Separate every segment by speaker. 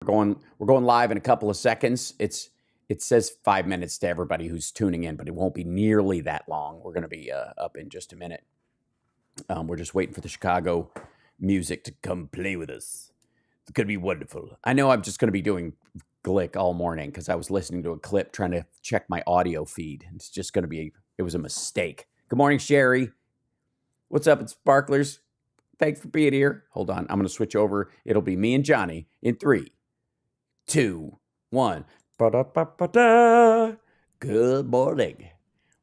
Speaker 1: We're going live in a couple of seconds. It says 5 minutes to everybody who's tuning in, but it won't be nearly that long. We're going to be up in just a minute. We're just waiting for the Chicago music to come play with us. It's going to be wonderful. I know I'm just going to be doing Glick all morning because I was listening to a clip trying to check my audio feed. It's just going to be, it was a mistake. Good morning, Sherry. What's up? It's Sparklers. Thanks for being here. Hold on. I'm going to switch over. It'll be me and Johnny in 3, 2, 1. Ba-da-ba-ba-da. Good morning.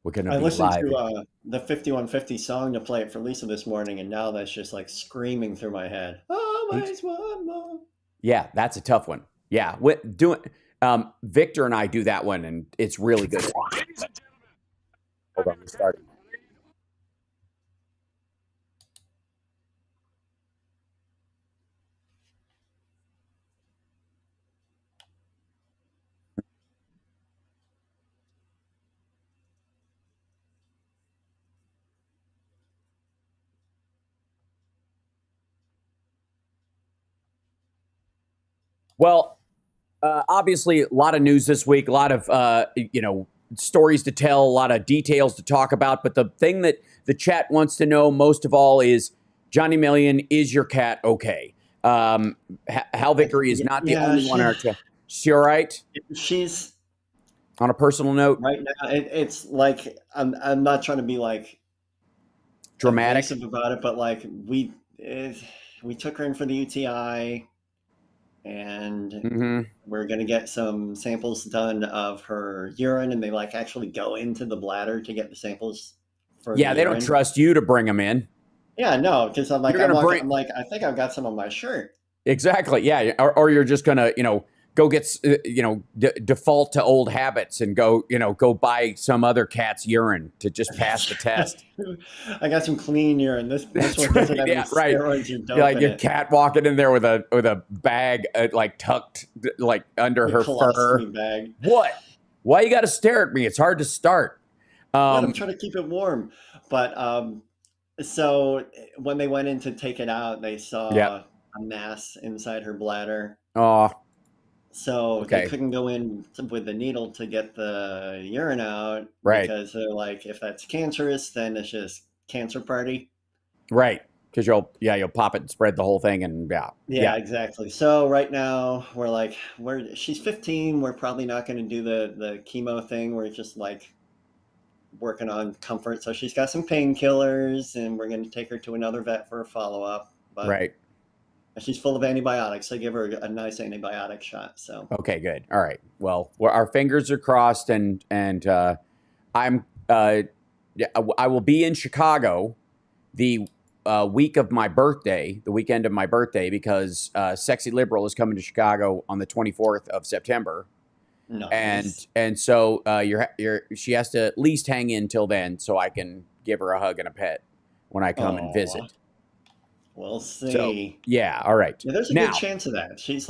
Speaker 1: We're going to be live.
Speaker 2: I listened to the 5150 song to play it for Lisa this morning, and now that's just like screaming through my head. Always one more.
Speaker 1: Yeah, that's a tough one. Yeah, Victor and I do that one, and it's really good. Hold on, we're starting. Well, obviously, a lot of news this week, a lot of stories to tell, a lot of details to talk about. But the thing that the chat wants to know most of all is, Johnny Million, is your cat okay? Hal Vickery is not the only one on our chat. She all right?
Speaker 2: She's
Speaker 1: on a personal note
Speaker 2: right now. It's like I'm not trying to be like
Speaker 1: dramatic
Speaker 2: about it, but like we took her in for the UTI. And we're going to get some samples done of her urine, and they like actually go into the bladder to get the samples for the
Speaker 1: they don't trust you to bring them in.
Speaker 2: Yeah, no, because I'm like, I'm like, I think I've got some on my shirt.
Speaker 1: Exactly. Yeah. Or you're just going to, go get, default to old habits and go buy some other cat's urine to just pass the test.
Speaker 2: I got some clean urine. This one doesn't have any steroids or dope
Speaker 1: like
Speaker 2: in
Speaker 1: a cat walking in there with a bag like tucked like under her fur.
Speaker 2: Bag.
Speaker 1: What? Why you got to stare at me? It's hard to start.
Speaker 2: I'm trying to keep it warm. But so when they went in to take it out, they saw a mass inside her bladder.
Speaker 1: Oh.
Speaker 2: So they couldn't go in with the needle to get the urine out, because they're like, if that's cancerous, then it's just cancer party.
Speaker 1: Right. Because you'll pop it and spread the whole thing, and
Speaker 2: yeah, exactly. So right now we're like, she's 15. We're probably not going to do the chemo thing. We're just like working on comfort. So she's got some painkillers, and we're going to take her to another vet for a follow-up. But she's full of antibiotics. I give her a nice antibiotic shot. So
Speaker 1: okay, good. All right. Well, our fingers are crossed, and I will be in Chicago the week of my birthday, the weekend of my birthday, because Sexy Liberal is coming to Chicago on the 24th of September.
Speaker 2: Nice.
Speaker 1: And so she has to at least hang in till then, so I can give her a hug and a pet when I come and visit.
Speaker 2: We'll see.
Speaker 1: So, yeah, all right.
Speaker 2: Yeah, there's a good chance of that. She's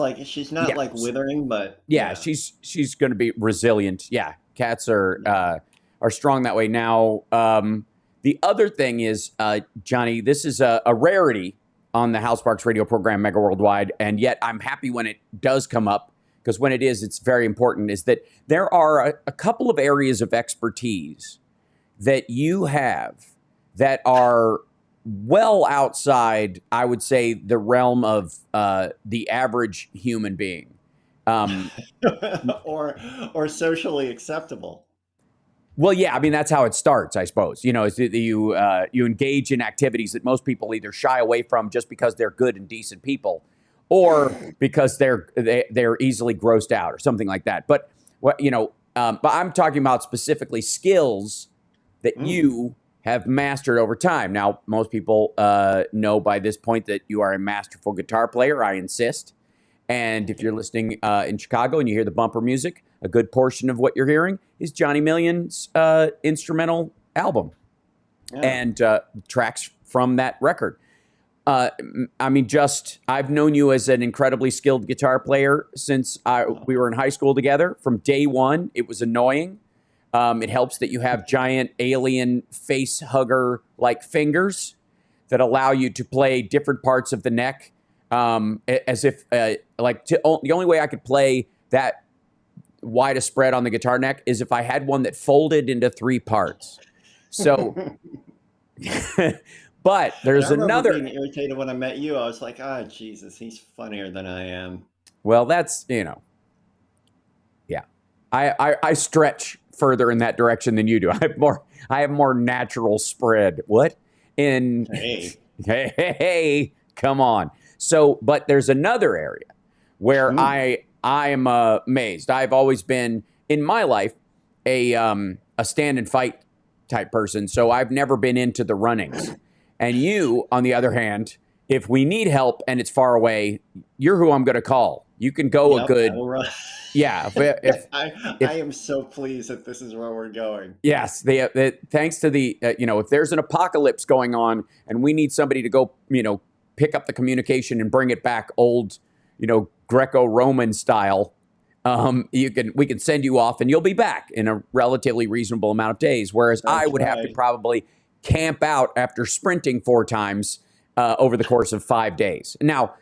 Speaker 2: not like withering, but
Speaker 1: she's going to be resilient. Yeah, cats are strong that way. Now, the other thing is, Johnny, this is a rarity on the HAL Sparks radio program, Mega Worldwide, and yet I'm happy when it does come up, because when it is, it's very important. Is that there are a couple of areas of expertise that you have that are well outside, I would say, the realm of the average human being,
Speaker 2: or socially acceptable.
Speaker 1: Well, yeah, I mean that's how it starts, I suppose. Is that you engage in activities that most people either shy away from just because they're good and decent people, or because they're easily grossed out or something like that. But but I'm talking about specifically skills that you have mastered over time. Now, most people know by this point that you are a masterful guitar player. I insist. And if you're listening in Chicago and you hear the bumper music, a good portion of what you're hearing is Johnny Million's instrumental album and tracks from that record. I mean, I've known you as an incredibly skilled guitar player since we were in high school together. From day one, it was annoying. It helps that you have giant alien face hugger like fingers that allow you to play different parts of the neck as if the only way I could play that wide a spread on the guitar neck is if I had one that folded into 3 parts. So, but
Speaker 2: And
Speaker 1: there's
Speaker 2: I remember
Speaker 1: another.
Speaker 2: being irritated when I met you. I was like, ah, Jesus, he's funnier than I am.
Speaker 1: Well, that's, yeah. I stretch further in that direction than you do. I have more natural spread. What?
Speaker 2: Hey.
Speaker 1: Hey, come on. So, but there's another area where I am amazed. I've always been in my life a stand and fight type person, so I've never been into the runnings. And you, on the other hand, if we need help and it's far away, you're who I'm going to call. You can go a good. Yeah.
Speaker 2: I am so pleased that this is where we're going.
Speaker 1: Yes. Thanks to the, if there's an apocalypse going on and we need somebody to go, pick up the communication and bring it back old, Greco-Roman style, we can send you off and you'll be back in a relatively reasonable amount of days. Whereas I would have to probably camp out after sprinting 4 times over the course of 5 days. Now,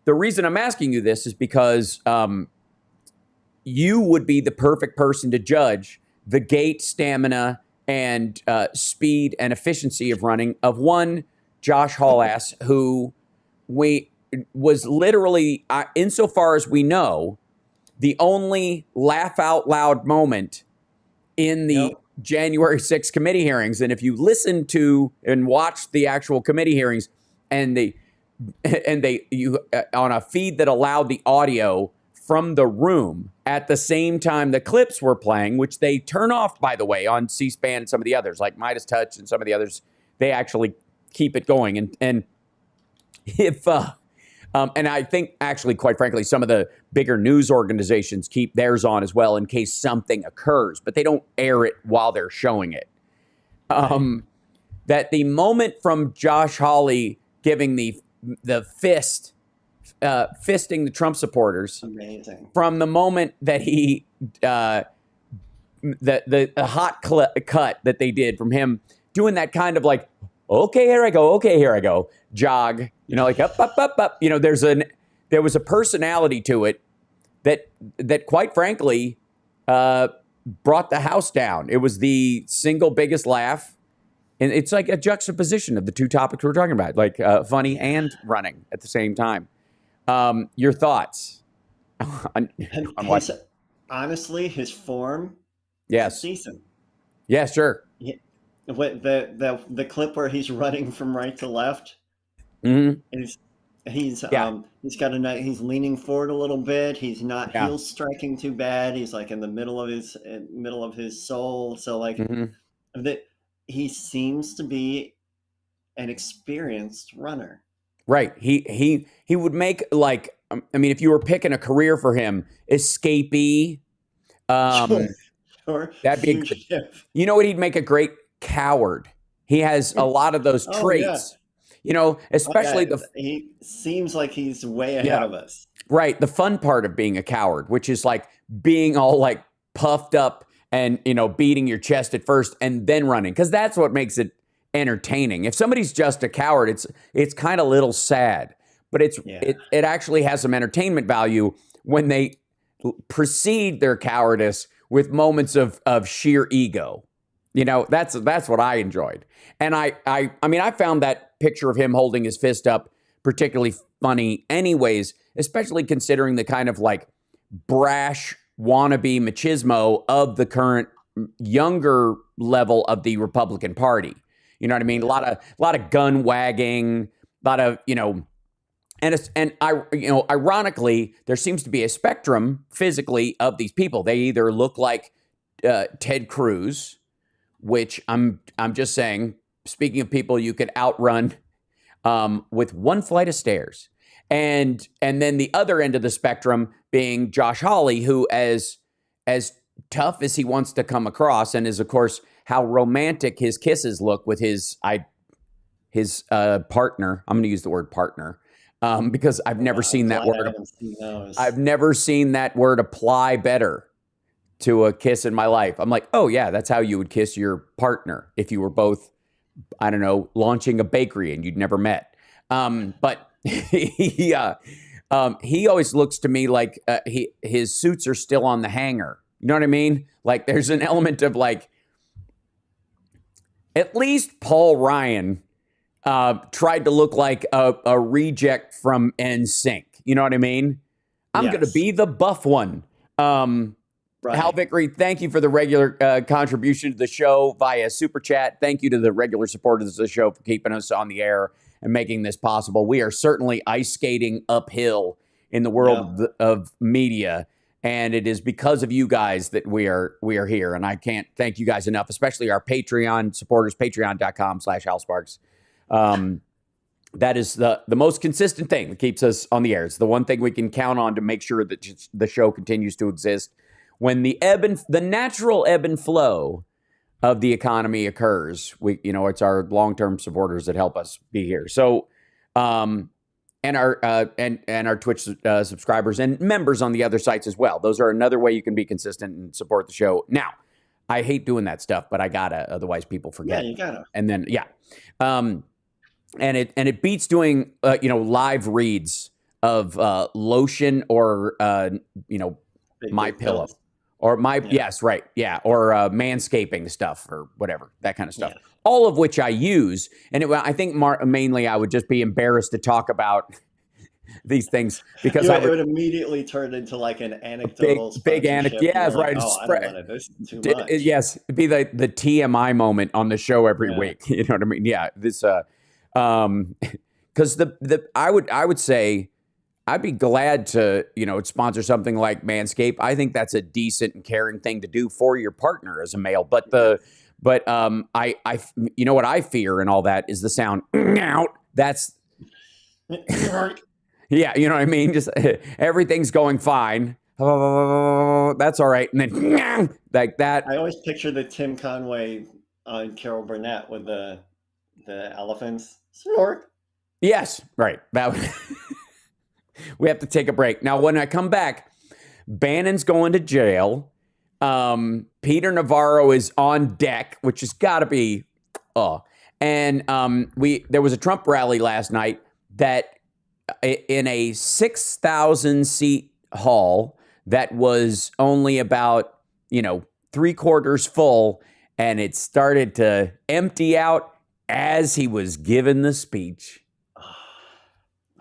Speaker 1: the reason I'm asking you this is because you would be the perfect person to judge the gait, stamina, and speed and efficiency of running of one Josh Hawley, who was literally, insofar as we know, the only laugh out loud moment in the January 6th committee hearings. And if you listen to and watch the actual committee hearings and you on a feed that allowed the audio from the room at the same time the clips were playing, which they turn off, by the way, on C-SPAN and some of the others, like Midas Touch and some of the others, they actually keep it going. And if and I think actually, quite frankly, some of the bigger news organizations keep theirs on as well in case something occurs, but they don't air it while they're showing it. That the moment from Josh Hawley giving the fisting the Trump supporters,
Speaker 2: amazing.
Speaker 1: From the moment that he the hot cut that they did from him doing that kind of like, okay, here I go, jog, like up. There was a personality to it that quite frankly brought the house down. It was the single biggest laugh. And it's like a juxtaposition of the 2 topics we're talking about, like funny and running at the same time. Your thoughts on what?
Speaker 2: Honestly, his form
Speaker 1: Yes.
Speaker 2: is decent.
Speaker 1: Yeah, sure.
Speaker 2: The clip where he's running from right to left, he's got he's leaning forward a little bit. He's not heel striking too bad. He's like in the middle of his soul. So like he seems to be an experienced runner.
Speaker 1: Right. He would make, like, I mean, if you were picking a career for him, escapee.
Speaker 2: Sure.
Speaker 1: That'd be you know what? He'd make a great coward. He has a lot of those traits. Especially
Speaker 2: he seems like he's way ahead of us.
Speaker 1: Right. The fun part of being a coward, which is like being all like puffed up and, beating your chest at first and then running, because that's what makes it entertaining. If somebody's just a coward, it's kind of a little sad, but it actually has some entertainment value when they precede their cowardice with moments of sheer ego. That's what I enjoyed. And I mean, I found that picture of him holding his fist up particularly funny anyways, especially considering the kind of like brash wannabe machismo of the current younger level of the Republican Party. You know what I mean? A lot of gun wagging, a lot of, ironically, there seems to be a spectrum physically of these people. They either look like Ted Cruz, which I'm just saying, speaking of people you could outrun with 1 flight of stairs. And then the other end of the spectrum being Josh Hawley, who as tough as he wants to come across, and is of course how romantic his kisses look with his partner. I'm going to use the word partner because I've never seen that word. I've never seen that word apply better to a kiss in my life. I'm like, oh yeah, that's how you would kiss your partner if you were both, I don't know, launching a bakery and you'd never met. But He always looks to me like his suits are still on the hanger. You know what I mean? Like there's an element of like, at least Paul Ryan tried to look like a reject from NSYNC. You know what I mean? I'm going to be the buff one.
Speaker 2: Right.
Speaker 1: Hal Vickery, thank you for the regular contribution to the show via Super Chat. Thank you to the regular supporters of the show for keeping us on the air and making this possible. We are certainly ice skating uphill in the world of media, and it is because of you guys that we are here. And I can't thank you guys enough, especially our Patreon supporters, patreon.com/HalSparks. That is the most consistent thing that keeps us on the air. It's the one thing we can count on to make sure that the show continues to exist when the natural ebb and flow of the economy occurs. It's our long-term supporters that help us be here. So, and our Twitch subscribers and members on the other sites as well. Those are another way you can be consistent and support the show. Now, I hate doing that stuff, but I gotta. Otherwise, people forget.
Speaker 2: Yeah, you gotta.
Speaker 1: And then, and it beats doing live reads of lotion or My Pillow. Or yes, right. Yeah. Or manscaping stuff or whatever, that kind of stuff. Yeah. All of which I use. And I think mainly I would just be embarrassed to talk about these things because
Speaker 2: it would immediately turn into like an anecdotal
Speaker 1: big anecdote. Yes, right.
Speaker 2: Like, I don't want to. This is too much.
Speaker 1: Yes. It'd be the TMI moment on the show every week. You know what I mean? Yeah. This because I would say I'd be glad to, sponsor something like Manscaped. I think that's a decent and caring thing to do for your partner as a male. But what I fear and all that is the sound out. That's yeah, you know what I mean? Just everything's going fine. That's all right. And then like that.
Speaker 2: I always picture the Tim Conway on Carol Burnett with the elephants. Snort.
Speaker 1: Yes, right. That we have to take a break. Now, when I come back, Bannon's going to jail. Peter Navarro is on deck, which has got to be, and there was a Trump rally last night that in a 6,000 seat hall that was only about, 3/4 full, and it started to empty out as he was giving the speech.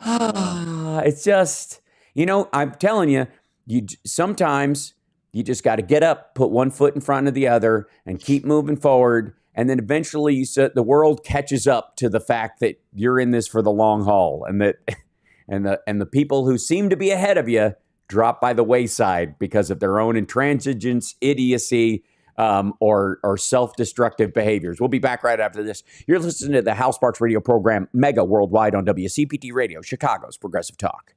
Speaker 1: It's just, I'm telling you, sometimes you just got to get up, put one foot in front of the other, and keep moving forward. And then eventually the world catches up to the fact that you're in this for the long haul, and that and the people who seem to be ahead of you drop by the wayside because of their own intransigence, idiocy, or self-destructive behaviors. We'll be back right after this. You're listening to the HAL Sparks radio program, Mega Worldwide on WCPT Radio, Chicago's Progressive Talk.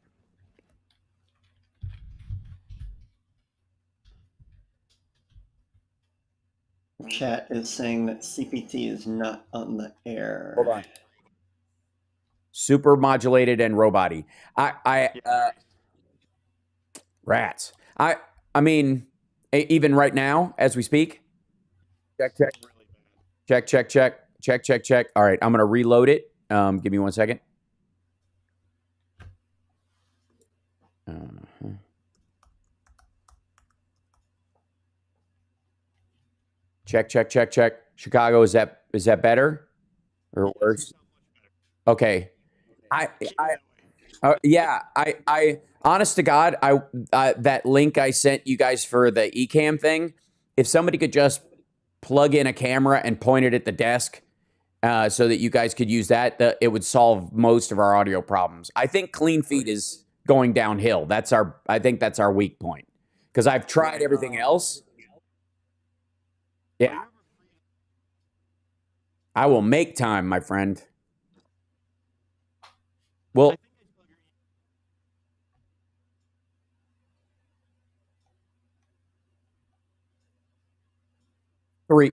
Speaker 2: Chat is saying that CPT is not on the air.
Speaker 1: Hold on. Super modulated and robot-y. Rats. I mean, even right now, as we speak. Check. All right, I'm going to reload it. Give me 1 second. Check. Chicago, is that better or worse? Okay. I honest to God, that link I sent you guys for the eCam thing, if somebody could just plug in a camera and point it at the desk so that you guys could use that, it would solve most of our audio problems. I think clean feed is going downhill. I think that's our weak point because I've tried everything else. Yeah. I will make time, my friend. Well, three.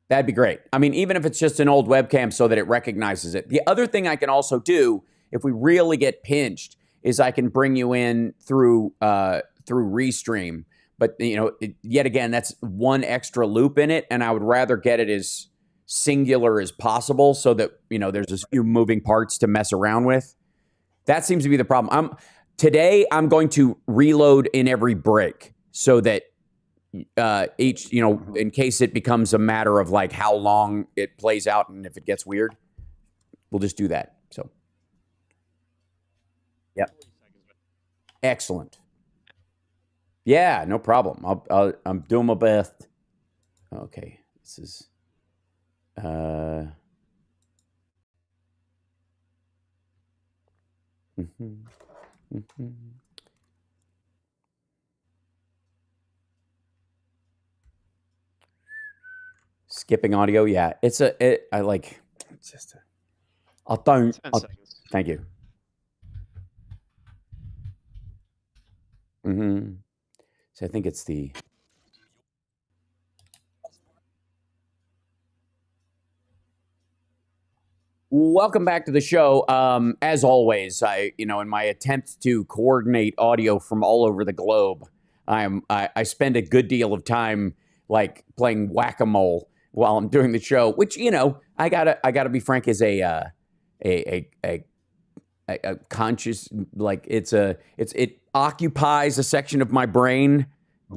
Speaker 1: That'd be great. I mean, even if it's just an old webcam so that it recognizes it. The other thing I can also do, if we really get pinched, is I can bring you in through Restream. But, yet again, that's one extra loop in it, and I would rather get it as singular as possible so that, there's a few moving parts to mess around with. That seems to be the problem. Today I'm going to reload in every break so that each, in case it becomes a matter of like how long it plays out and if it gets weird, we'll just do that. So, yep. Excellent. Yeah, no problem. I'm doing my best. Okay, this is. Skipping audio, yeah. It's just. Thank you. So I think it's the. Welcome back to the show. As always, in my attempt to coordinate audio from all over the globe, I spend a good deal of time like playing whack-a-mole while I'm doing the show, which I gotta be frank, is a conscious, like it occupies a section of my brain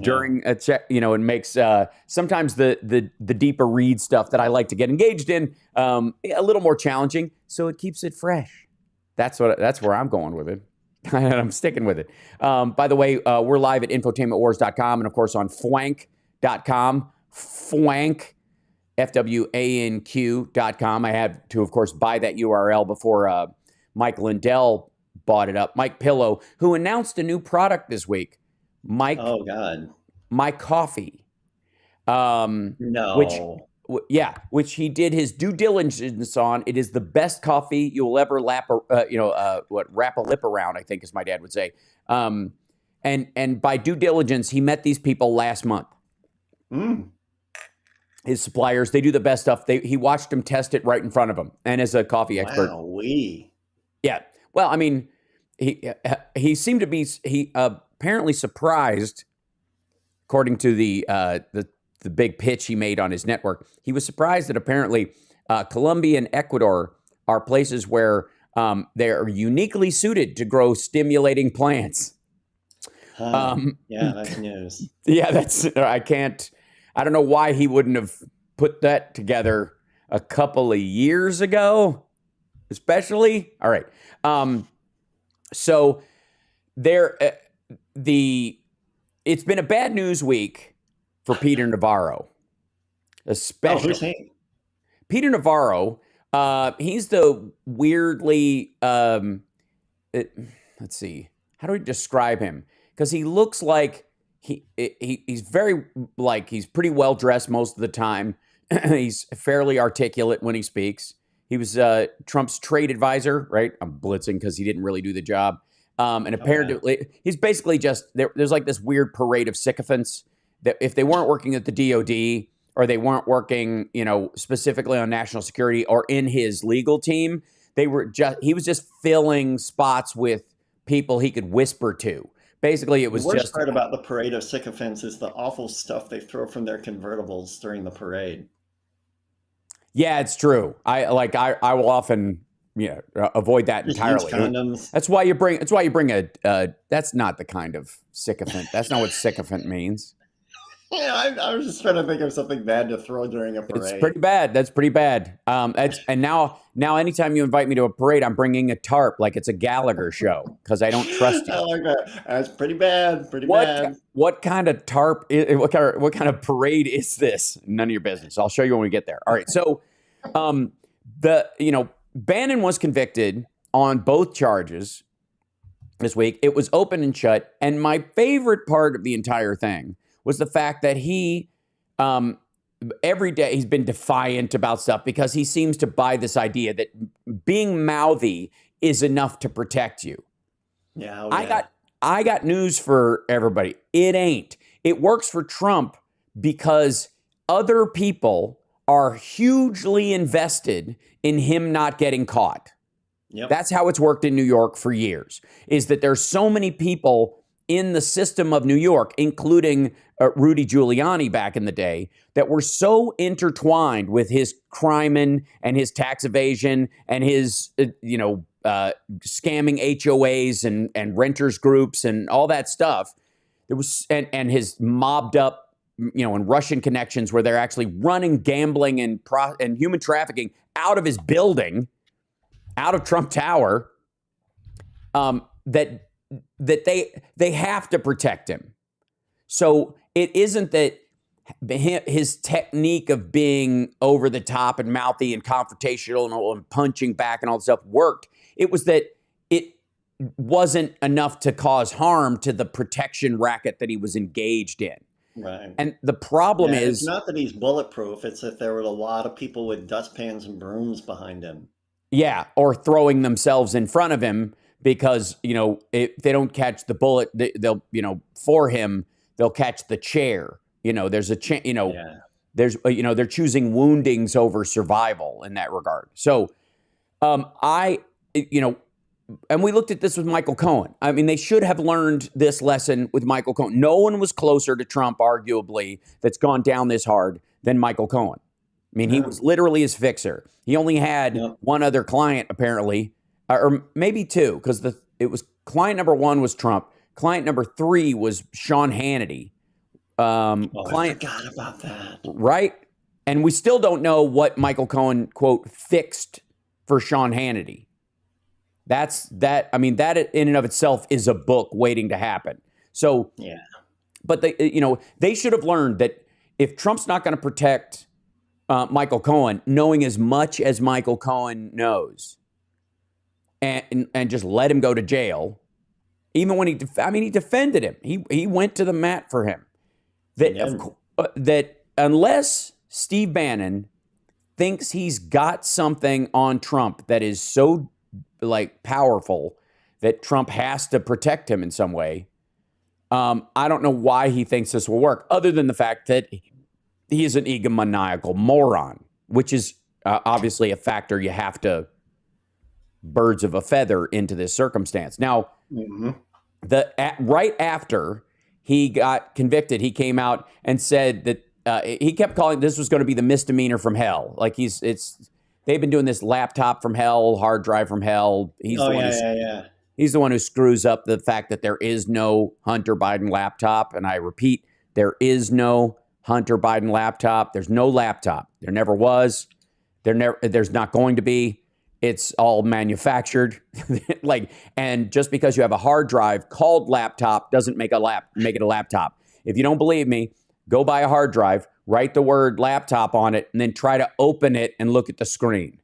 Speaker 1: during a check, and makes sometimes the deeper read stuff that I like to get engaged in a little more challenging, so it keeps it fresh. That's where I'm going with it. And I'm sticking with it. By the way, we're live at infotainmentwars.com and of course on fwank.com. Fwank, FWANQ.com. I had to, of course, buy that URL before Mike Lindell bought it up. Mike Pillow, who announced a new product this week. Mike.
Speaker 2: Oh God.
Speaker 1: My Coffee.
Speaker 2: No.
Speaker 1: Which he did his due diligence on. It is the best coffee you will ever wrap a lip around, I think, as my dad would say. And by due diligence, he met these people last month. His suppliers, they do the best stuff. He watched them test it right in front of him. And as a coffee expert. Yeah. Well, I mean, he seemed to be, apparently surprised, according to the big pitch he made on his network. He was surprised that apparently Colombia and Ecuador are places where they are uniquely suited to grow stimulating plants.
Speaker 2: Yeah, that's news.
Speaker 1: Yeah, I don't know why he wouldn't have put that together a couple of years ago, especially. All right. So it's been a bad news week for Peter Navarro, especially. Peter Navarro, he's the weirdly, let's see, how do we describe him? Because he looks like he's very, like, he's pretty well dressed most of the time. He's fairly articulate when he speaks. He was Trump's trade advisor, right? I'm blitzing because he didn't really do the job. And apparently, he's basically just, there's like this weird parade of sycophants that if they weren't working at the DOD or they weren't working, specifically on national security or in his legal team, he was just filling spots with people he could whisper to. Basically, it was
Speaker 2: the worst part about the parade of sycophants is the awful stuff they throw from their convertibles during the parade.
Speaker 1: Yeah, it's true. I will often avoid that entirely.
Speaker 2: Condoms.
Speaker 1: That's why you bring a that's not the kind of sycophant. That's not what sycophant means.
Speaker 2: Yeah, I was just trying to think of something bad to throw during a parade.
Speaker 1: It's pretty bad. That's pretty bad. And now anytime you invite me to a parade, I'm bringing a tarp like it's a Gallagher show because I don't trust you.
Speaker 2: I like that. That's pretty bad. Bad.
Speaker 1: What kind of tarp? What kind of parade is this? None of your business. I'll show you when we get there. All right. So, Bannon was convicted on both charges this week. It was open and shut. And my favorite part of the entire thing was the fact that he, every day he's been defiant about stuff because he seems to buy this idea that being mouthy is enough to protect you.
Speaker 2: Yeah.
Speaker 1: I got news for everybody. It ain't. It works for Trump because other people are hugely invested in him not getting caught.
Speaker 2: Yep.
Speaker 1: That's how it's worked in New York for years, is that there's so many people in the system of New York, including Rudy Giuliani back in the day, that were so intertwined with his crime and his tax evasion and his, scamming HOAs and renters groups and all that stuff. There was and his mobbed up, and Russian connections where they're actually running gambling and human trafficking out of his building, out of Trump Tower. That they have to protect him. So it isn't that his technique of being over the top and mouthy and confrontational and punching back and all this stuff worked. It was that it wasn't enough to cause harm to the protection racket that he was engaged in.
Speaker 2: Right.
Speaker 1: And the problem is...
Speaker 2: It's not that he's bulletproof. It's that there were a lot of people with dustpans and brooms behind him.
Speaker 1: Yeah, or throwing themselves in front of him because, if they don't catch the bullet, they'll, for him, they'll catch the chair. There's a chance, there's, they're choosing woundings over survival in that regard. So and we looked at this with Michael Cohen. I mean, they should have learned this lesson with Michael Cohen. No one was closer to Trump, arguably, that's gone down this hard than Michael Cohen. I mean, he was literally his fixer. He only had one other client, apparently, or maybe two, because it was client number one was Trump. Client number three was Sean Hannity.
Speaker 2: I forgot about that.
Speaker 1: Right? And we still don't know what Michael Cohen, quote, fixed for Sean Hannity. That in and of itself is a book waiting to happen. So, but they should have learned that if Trump's not going to protect Michael Cohen, knowing as much as Michael Cohen knows, and just let him go to jail, even when he defended him. He went to the mat for him. That unless Steve Bannon thinks he's got something on Trump that is so powerful that Trump has to protect him in some way, I don't know why he thinks this will work, other than the fact that he is an egomaniacal moron, which is obviously a factor you have to birds of a feather into this circumstance. Now, right after he got convicted, he came out and said that he kept calling this was going to be the misdemeanor from hell. They've been doing this laptop from hell, hard drive from hell. He's the one who screws up the fact that there is no Hunter Biden laptop. And I repeat, there is no Hunter Biden laptop. There's no laptop. There never was. There's not going to be. It's all manufactured. And just because you have a hard drive called laptop doesn't make it a laptop. If you don't believe me, go buy a hard drive, write the word laptop on it, and then try to open it and look at the screen.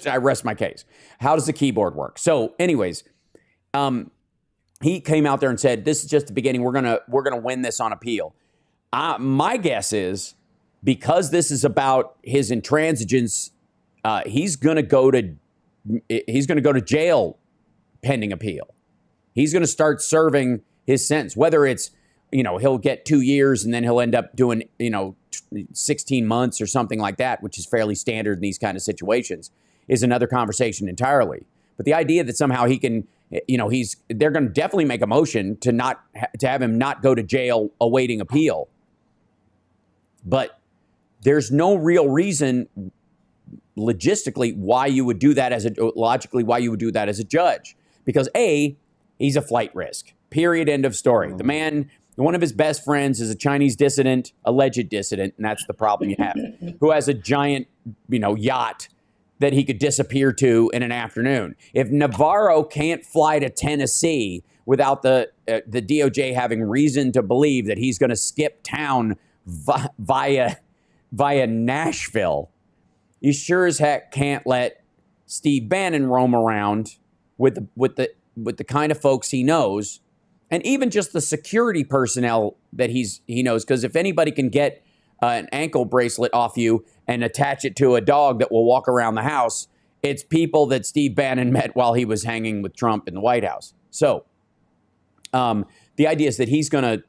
Speaker 1: I rest my case. How does the keyboard work? So anyways, he came out there and said, this is just the beginning. We're gonna win this on appeal. My guess is because this is about his intransigence, he's gonna go to jail pending appeal. He's gonna start serving his sentence, whether it's he'll get 2 years and then he'll end up doing 16 months or something like that, which is fairly standard in these kind of situations, is another conversation entirely. But the idea that somehow he can, they're going to definitely make a motion to have him not go to jail awaiting appeal. But there's no real reason logistically why you would do that as a judge, because he's a flight risk. Period. End of story. The man, one of his best friends is a Chinese dissident, alleged dissident, and that's the problem you have, who has a giant, yacht that he could disappear to in an afternoon. If Navarro can't fly to Tennessee without the DOJ having reason to believe that he's going to skip town via Nashville, you sure as heck can't let Steve Bannon roam around with the kind of folks he knows. And even just the security personnel that he knows, because if anybody can get an ankle bracelet off you and attach it to a dog that will walk around the house, it's people that Steve Bannon met while he was hanging with Trump in the White House. So the idea is that he's going to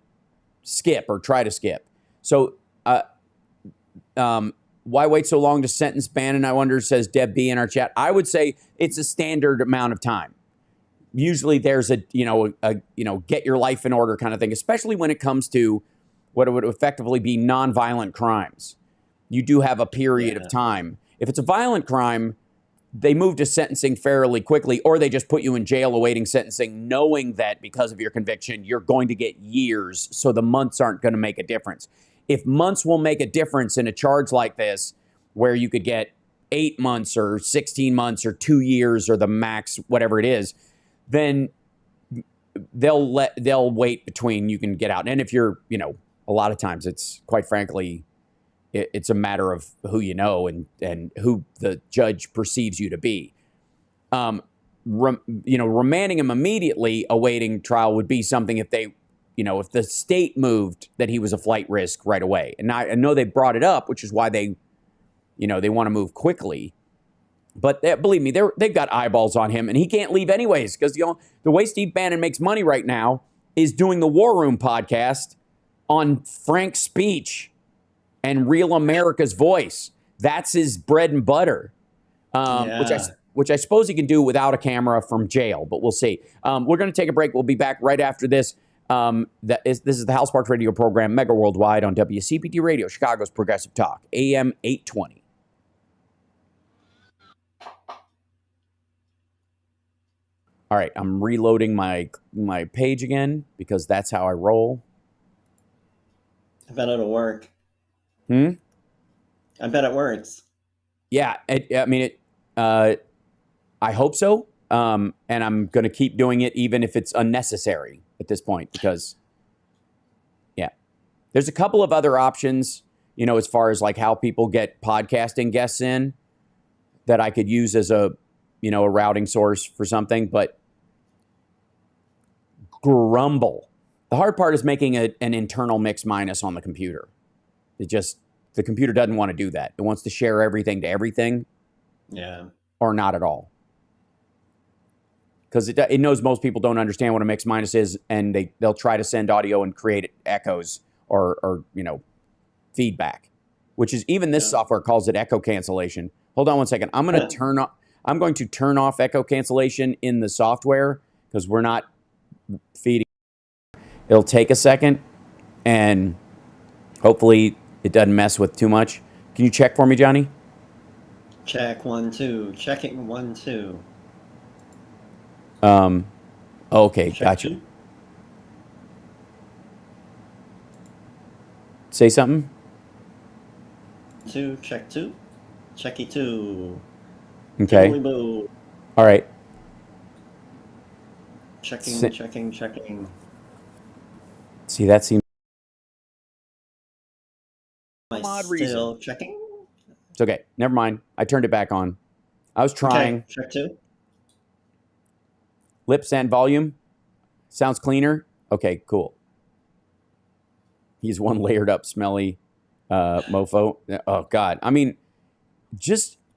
Speaker 1: skip or try to skip. So why wait so long to sentence Bannon, I wonder, says Deb B in our chat. I would say it's a standard amount of time. usually there's a get your life in order kind of thing, especially when it comes to what would effectively be nonviolent crimes. You do have a period of time. If it's a violent crime, they move to sentencing fairly quickly, or they just put you in jail awaiting sentencing, knowing that because of your conviction, you're going to get years, so the months aren't going to make a difference. If months will make a difference in a charge like this, where you could get 8 months or 16 months or 2 years or the max, whatever it is, then they'll wait between you can get out. And if you're, a lot of times it's quite frankly, it's a matter of who you know and who the judge perceives you to be. Remanding him immediately awaiting trial would be something if they, if the state moved that he was a flight risk right away. And I know they brought it up, which is why they want to move quickly. But believe me, they've got eyeballs on him, and he can't leave anyways, because the way Steve Bannon makes money right now is doing the War Room podcast on Frank's speech and Real America's Voice. That's his bread and butter, which I suppose he can do without a camera from jail, but we'll see. We're going to take a break. We'll be back right after this. This is the HAL Sparks radio program, Mega Worldwide on WCPT Radio, Chicago's Progressive Talk, AM 820. All right, I'm reloading my page again because that's how I roll.
Speaker 2: I bet it'll work.
Speaker 1: I
Speaker 2: bet it works.
Speaker 1: Yeah, I hope so. And I'm going to keep doing it even if it's unnecessary at this point because, there's a couple of other options, as far as like how people get podcasting guests in that I could use as a routing source for something, but grumble. The hard part is making an internal mix minus on the computer. The computer doesn't want to do that. It wants to share everything to everything.
Speaker 2: Yeah.
Speaker 1: Or not at all. Because it knows most people don't understand what a mix minus is, and they'll try to send audio and create echoes or feedback, which is even this software calls it echo cancellation. Hold on one second. I'm going to turn off echo cancellation in the software because we're not feeding. It'll take a second, and hopefully it doesn't mess with too much. Can you check for me, Johnny?
Speaker 2: Check 1 2. Checking 1 2.
Speaker 1: Okay,
Speaker 2: Check
Speaker 1: gotcha.
Speaker 2: 2.
Speaker 1: Say something.
Speaker 2: 2. Check 2. Checky 2.
Speaker 1: Okay.
Speaker 2: Boo.
Speaker 1: All right.
Speaker 2: Checking.
Speaker 1: See, that seems
Speaker 2: Odd reason. Still checking.
Speaker 1: It's okay. Never mind. I turned it back on. I was trying.
Speaker 2: Okay. Check 2.
Speaker 1: Lips and volume. Sounds cleaner. Okay, cool. He's one layered up, smelly mofo. Oh, God. I mean,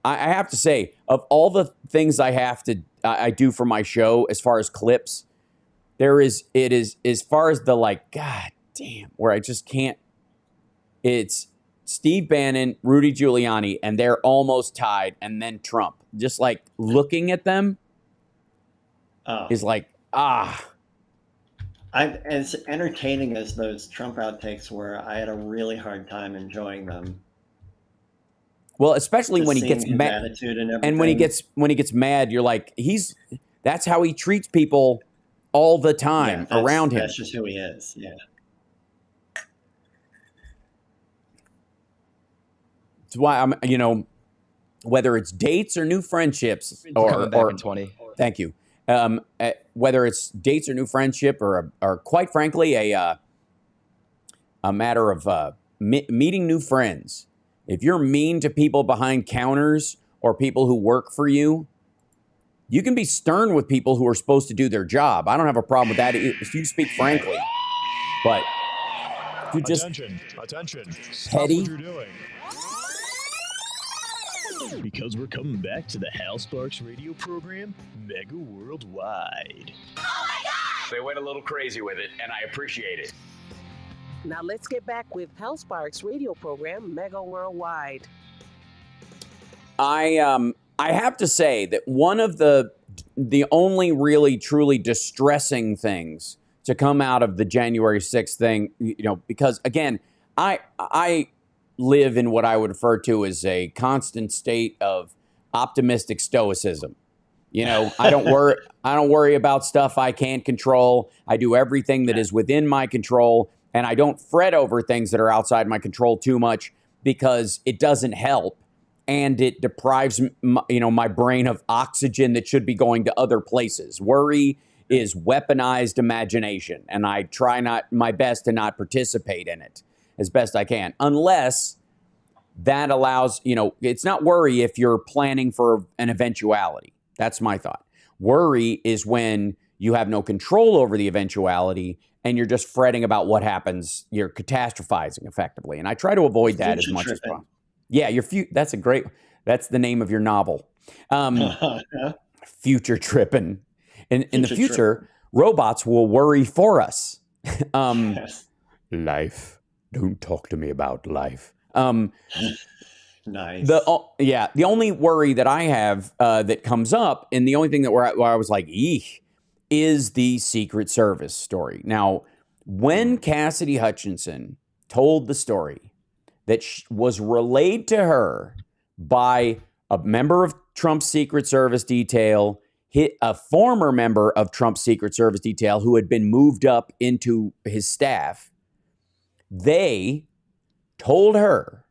Speaker 1: I have to say, of all the things I do for my show as far as clips, it is as far as the God damn, where I just can't. It's Steve Bannon, Rudy Giuliani, and they're almost tied, and then Trump. Just looking at them is
Speaker 2: as entertaining as those Trump outtakes were, I had a really hard time enjoying them.
Speaker 1: Well, especially when he gets mad, and when he gets mad, you're like, that's how he treats people all the time around him.
Speaker 2: That's just who he is. Yeah.
Speaker 1: It's why I'm, whether it's dates or new friendships,
Speaker 3: or back in 20.
Speaker 1: Thank you. Whether it's dates or new friendship, or quite frankly a matter of meeting new friends. If you're mean to people behind counters or people who work for you, you can be stern with people who are supposed to do their job. I don't have a problem with that if you speak frankly. But if you just
Speaker 4: attention,
Speaker 1: petty.
Speaker 4: Stop what you're doing. Because we're coming back to the HAL Sparks radio program, Mega Worldwide.
Speaker 5: Oh my God!
Speaker 6: They went a little crazy with it, and I appreciate it.
Speaker 5: Now let's get back with HAL Sparks radio program, Mega Worldwide.
Speaker 1: I have to say that one of the the only really truly distressing things to come out of the January 6th thing, because again, I live in what I would refer to as a constant state of optimistic stoicism. I don't worry about stuff I can't control. I do everything that is within my control, and I don't fret over things that are outside my control too much because it doesn't help, and it deprives my brain of oxygen that should be going to other places. Worry is weaponized imagination, and I try my best to not participate in it as best I can, unless that allows, it's not worry if you're planning for an eventuality. That's my thought. Worry is when you have no control over the eventuality and you're just fretting about what happens. You're catastrophizing effectively. And I try to avoid that as much as possible. Yeah, that's the name of your novel. Future tripping. In the future, robots will worry for us.
Speaker 2: Yes.
Speaker 1: Life. Don't talk to me about life.
Speaker 2: Nice.
Speaker 1: The only worry that I have that comes up, and the only thing where I was like, eek, is the Secret Service story. Now, when Cassidy Hutchinson told the story that was relayed to her by a member of Trump's Secret Service detail, a former member of Trump's Secret Service detail who had been moved up into his staff, they told her,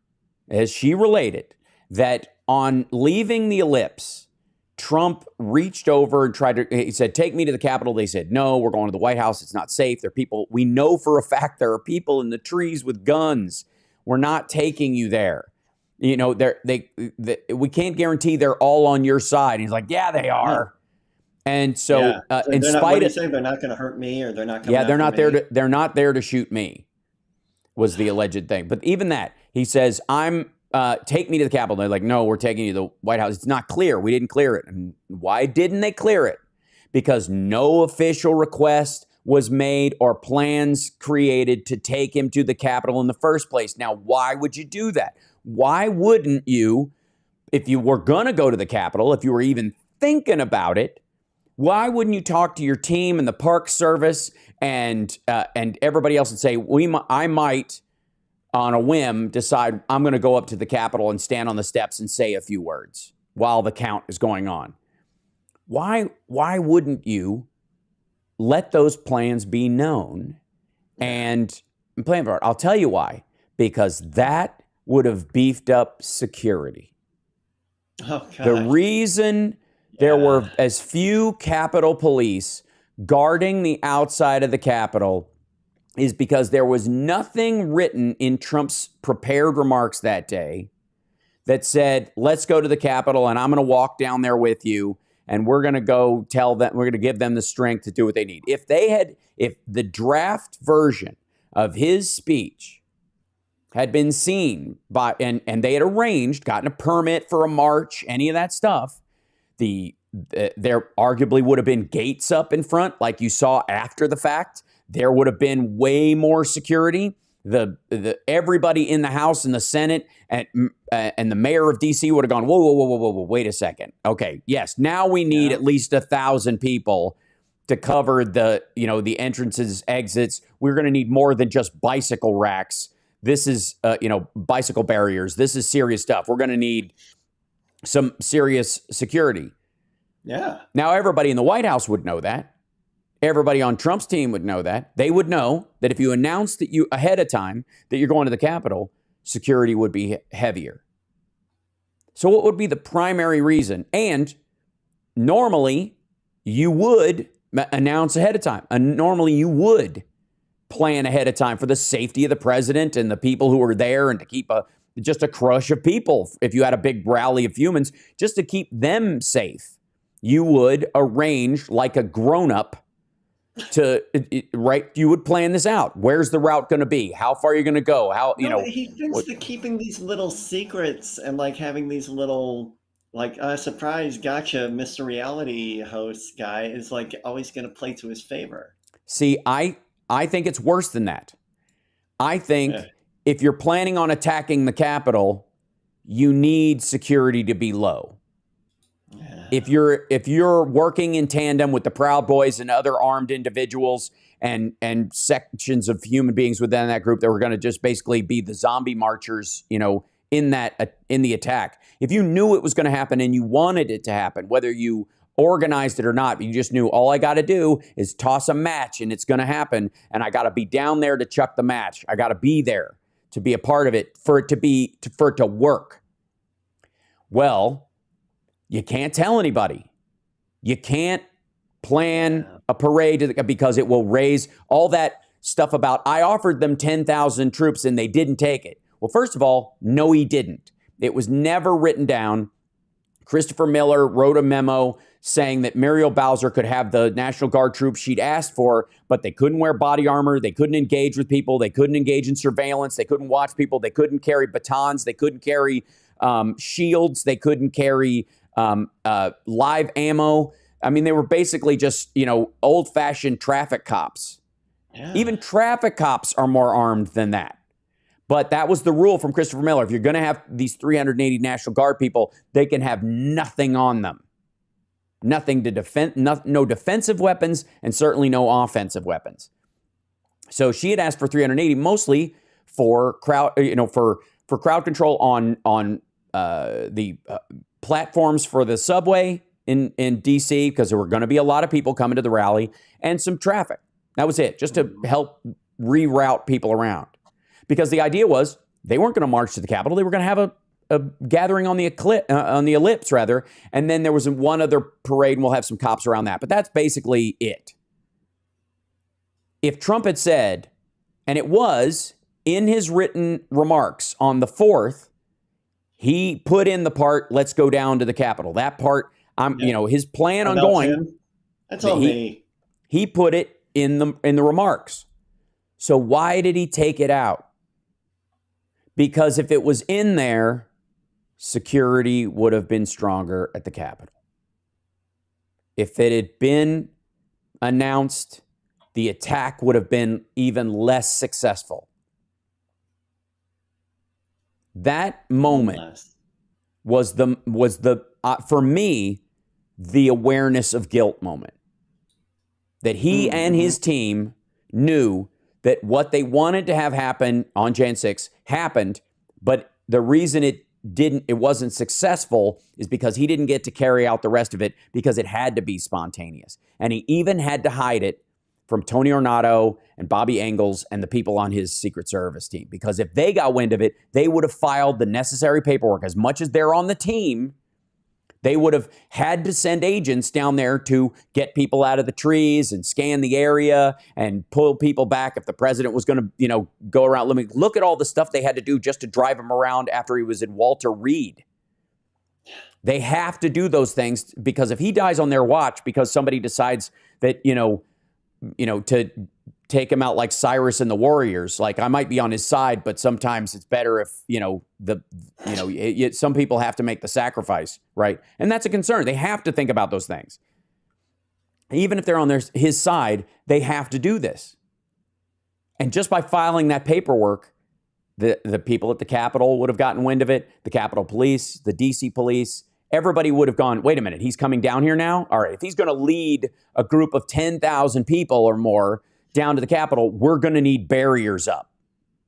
Speaker 1: as she related, that on leaving the ellipse, Trump reached over and he said, take me to the Capitol. They said, no, we're going to the White House. It's not safe. There are people. We know for a fact there are people in the trees with guns. We're not taking you there. We can't guarantee they're all on your side. He's like, yeah, they are. And so, in spite of
Speaker 2: saying, they're not going to hurt me, or they're not.
Speaker 1: They're not there to. They're not there to shoot me. Was the alleged thing. But even that, he says, take me to the Capitol. They're like, no, we're taking you to the White House. It's not clear. We didn't clear it. And why didn't they clear it? Because no official request was made or plans created to take him to the Capitol in the first place. Now, why would you do that? Why wouldn't you, if you were going to go to the Capitol, if you were even thinking about it, why wouldn't you talk to your team and the Park Service and everybody else and say, I might, on a whim, decide I'm going to go up to the Capitol and stand on the steps and say a few words while the count is going on? Why wouldn't you let those plans be known and plan for it? I'll tell you why. Because that would have beefed up security.
Speaker 2: Oh, God.
Speaker 1: The reason there were as few Capitol police guarding the outside of the Capitol is because there was nothing written in Trump's prepared remarks that day that said, let's go to the Capitol and I'm going to walk down there with you and we're going to go tell them, we're going to give them the strength to do what they need. If the draft version of his speech had been seen by, and they had gotten a permit for a march, any of that stuff, there arguably would have been gates up in front like you saw after the fact. There would have been way more security. Everybody in the House and the Senate and the mayor of D.C. would have gone, whoa, wait a second. Okay, yes, now we need at least 1,000 people to cover the entrances, exits. We're going to need more than just bicycle racks. This is, bicycle barriers. This is serious stuff. We're going to need some serious security.
Speaker 2: Yeah.
Speaker 1: Now, everybody in the White House would know that. Everybody on Trump's team would know that. They would know that if you announced that you ahead of time that you're going to the Capitol, security would be heavier. So what would be the primary reason? And normally you would announce ahead of time. And normally you would plan ahead of time for the safety of the president and the people who are there and to keep just a crush of people. If you had a big rally of humans, just to keep them safe, you would arrange like a grown-up you would plan this out. Where's the route going to be? How far are you going to go?
Speaker 2: He thinks that keeping these little secrets and like having these little surprise gotcha Mr. Reality host guy is like always going to play to his favor.
Speaker 1: See, I think it's worse than that. I think if you're planning on attacking the Capitol, you need security to be low.
Speaker 2: Yeah.
Speaker 1: If you're working in tandem with the Proud Boys and other armed individuals and sections of human beings within that group that were going to just basically be the zombie marchers, in the attack. If you knew it was going to happen and you wanted it to happen, whether you organized it or not, but you just knew all I got to do is toss a match and it's going to happen, and I got to be down there to chuck the match. I got to be there to be a part of it for it to work. Well, you can't tell anybody. You can't plan a parade because it will raise all that stuff about I offered them 10,000 troops and they didn't take it. Well, first of all, no, he didn't. It was never written down. Christopher Miller wrote a memo saying that Muriel Bowser could have the National Guard troops she'd asked for, but they couldn't wear body armor. They couldn't engage with people. They couldn't engage in surveillance. They couldn't watch people. They couldn't carry batons. They couldn't carry shields. They couldn't carry live ammo. I mean, they were basically just, old-fashioned traffic cops. Yeah. Even traffic cops are more armed than that. But that was the rule from Christopher Miller. If you're going to have these 380 National Guard people, they can have nothing on them. Nothing to defend, no defensive weapons, and certainly no offensive weapons. So she had asked for 380, mostly for crowd, for crowd control on the platforms for the subway in DC, because there were going to be a lot of people coming to the rally, and some traffic. That was it, just to help reroute people around. Because the idea was they weren't going to march to the Capitol. They were going to have a gathering on the ellipse, and then there was one other parade, and we'll have some cops around that. But that's basically it. If Trump had said, and it was in his written remarks on the 4th, he put in the part, let's go down to the Capitol. That part, his plan on going.
Speaker 2: That's all me.
Speaker 1: He put it in the remarks. So why did he take it out? Because if it was in there, security would have been stronger at the Capitol. If it had been announced, the attack would have been even less successful. That moment was for me, the awareness of guilt moment. That he and his team knew that what they wanted to have happen on Jan 6 happened, but the reason it wasn't successful is because he didn't get to carry out the rest of it because it had to be spontaneous. And he even had to hide it from Tony Ornato and Bobby Engels and the people on his Secret Service team. Because if they got wind of it, they would have filed the necessary paperwork. As much as they're on the team, they would have had to send agents down there to get people out of the trees and scan the area and pull people back if the president was going to, go around. Look at all the stuff they had to do just to drive him around after he was in Walter Reed. They have to do those things because if he dies on their watch because somebody decides that, to take him out like Cyrus and the Warriors, like I might be on his side, but sometimes it's better if, some people have to make the sacrifice, right? And that's a concern. They have to think about those things. Even if they're on his side, they have to do this. And just by filing that paperwork, the people at the Capitol would have gotten wind of it, the Capitol Police, the DC Police, everybody would have gone, wait a minute, he's coming down here now? All right, if he's going to lead a group of 10,000 people or more down to the Capitol, we're going to need barriers up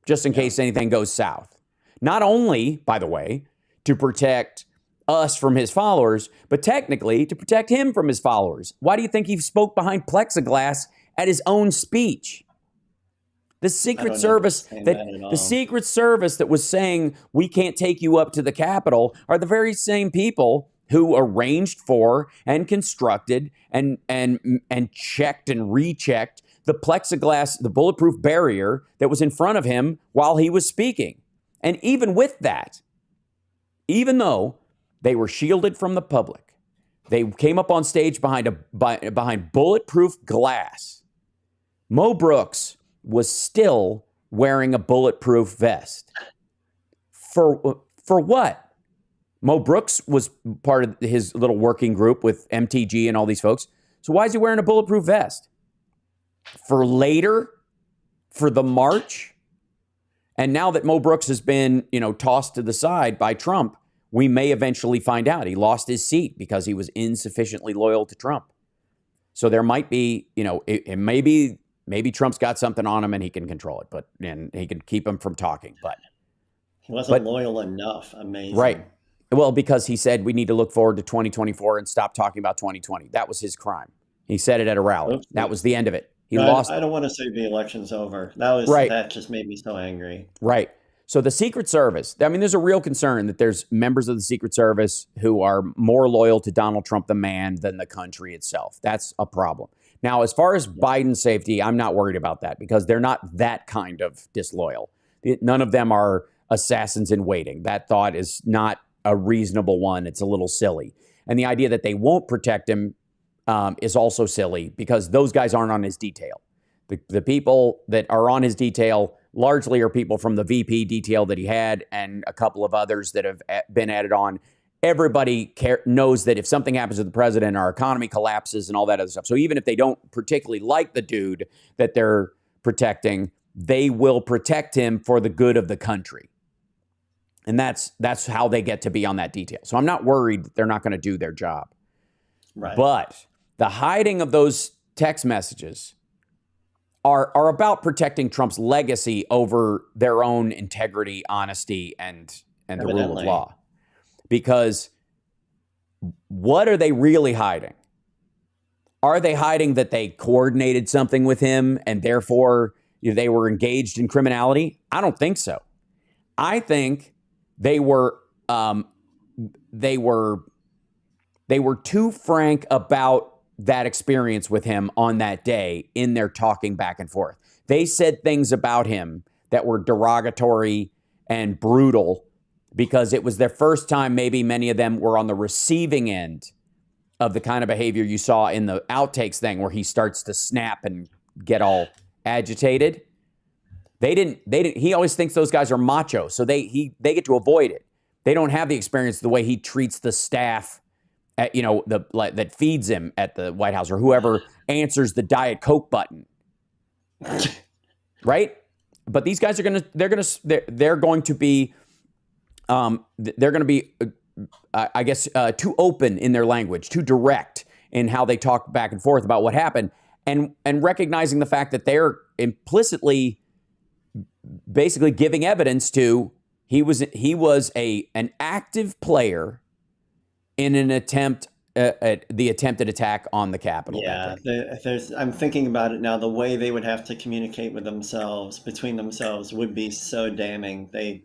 Speaker 1: just in case anything goes south. Not only, by the way, to protect us from his followers, but technically to protect him from his followers. Why do you think he spoke behind plexiglass at his own speech? The Secret Service that was saying we can't take you up to the Capitol are the very same people who arranged for and constructed and checked and rechecked the plexiglass, the bulletproof barrier that was in front of him while he was speaking. And even with that, even though they were shielded from the public, they came up on stage behind bulletproof glass. Mo Brooks was still wearing a bulletproof vest. For what? Mo Brooks was part of his little working group with MTG and all these folks. So why is he wearing a bulletproof vest? For later? For the march? And now that Mo Brooks has been, tossed to the side by Trump, we may eventually find out he lost his seat because he was insufficiently loyal to Trump. So there might be, it may be, maybe Trump's got something on him and he can control it, and he can keep him from talking. But
Speaker 2: he wasn't loyal enough. Amazing.
Speaker 1: Right. Well, because he said we need to look forward to 2024 and stop talking about 2020. That was his crime. He said it at a rally.
Speaker 2: Oops.
Speaker 1: That was the end of it. He
Speaker 2: No,
Speaker 1: lost.
Speaker 2: I don't want to say the election's over. That just made me so angry.
Speaker 1: Right. So the Secret Service, I mean, there's a real concern that there's members of the Secret Service who are more loyal to Donald Trump, the man, than the country itself. That's a problem. Now, as far as Biden's safety, I'm not worried about that because they're not that kind of disloyal. None of them are assassins in waiting. That thought is not a reasonable one. It's a little silly. And the idea that they won't protect him is also silly because those guys aren't on his detail. The people that are on his detail largely are people from the VP detail that he had and a couple of others that have been added on. Everybody knows that if something happens to the president, our economy collapses and all that other stuff. So even if they don't particularly like the dude that they're protecting, they will protect him for the good of the country. And that's how they get to be on that detail. So I'm not worried that they're not going to do their job.
Speaker 2: Right.
Speaker 1: But the hiding of those text messages are about protecting Trump's legacy over their own integrity, honesty, and the rule of law. Because what are they really hiding? Are they hiding that they coordinated something with him and therefore they were engaged in criminality? I don't think so. I think they were too frank about that experience with him on that day in their talking back and forth. They said things about him that were derogatory and brutal because it was their first time. Maybe many of them were on the receiving end of the kind of behavior you saw in the outtakes thing where he starts to snap and get all agitated. They didn't, he always thinks those guys are macho. So they get to avoid it. They don't have the experience the way he treats the staff at, that feeds him at the White House or whoever answers the Diet Coke button. Right? But these guys are going to be I guess, too open in their language, too direct in how they talk back and forth about what happened, and recognizing the fact that they're implicitly basically giving evidence to he was an active player in an attempt the attempted attack on the Capitol.
Speaker 2: Yeah, I'm thinking about it now. The way they would have to communicate with themselves, between themselves, would be so damning. They've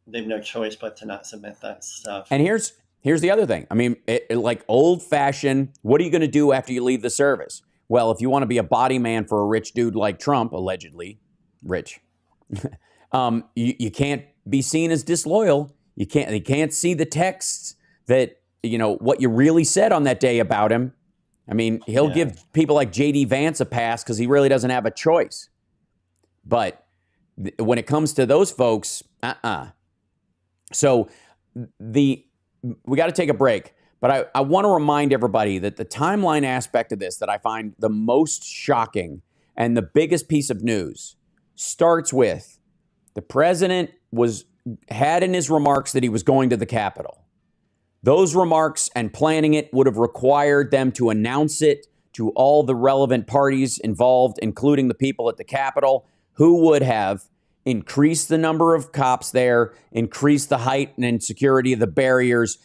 Speaker 2: no choice but to not submit that stuff.
Speaker 1: And here's the other thing. I mean, like old-fashioned, what are you going to do after you leave the service? Well, if you want to be a body man for a rich dude like Trump, allegedly rich, you can't be seen as disloyal. They can't see the texts that, what you really said on that day about him. I mean, he'll give people like J.D. Vance a pass because he really doesn't have a choice. But when it comes to those folks, So we got to take a break, but I want to remind everybody that the timeline aspect of this that I find the most shocking and the biggest piece of news starts with the president had in his remarks that he was going to the Capitol. Those remarks and planning it would have required them to announce it to all the relevant parties involved, including the people at the Capitol, who would have increased the number of cops there, increased the height and security of the barriers,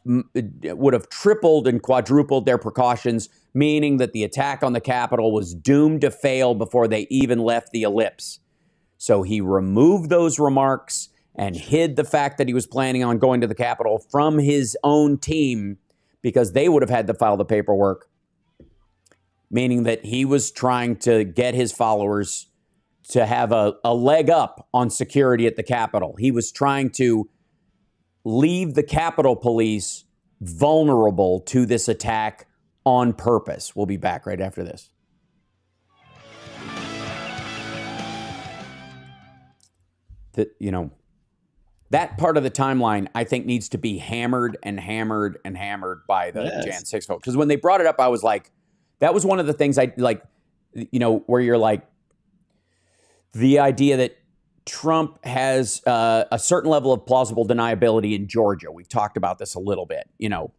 Speaker 1: would have tripled and quadrupled their precautions, meaning that the attack on the Capitol was doomed to fail before they even left the ellipse. So he removed those remarks and hid the fact that he was planning on going to the Capitol from his own team because they would have had to file the paperwork, meaning that he was trying to get his followers to have a leg up on security at the Capitol. He was trying to leave the Capitol Police vulnerable to this attack on purpose. We'll be back right after this. That part of the timeline, I think, needs to be hammered and hammered and hammered by the Jan 6 folks. Because when they brought it up, I was like, that was one of the things I like, where you're like, the idea that Trump has a certain level of plausible deniability in Georgia. We've talked about this a little bit,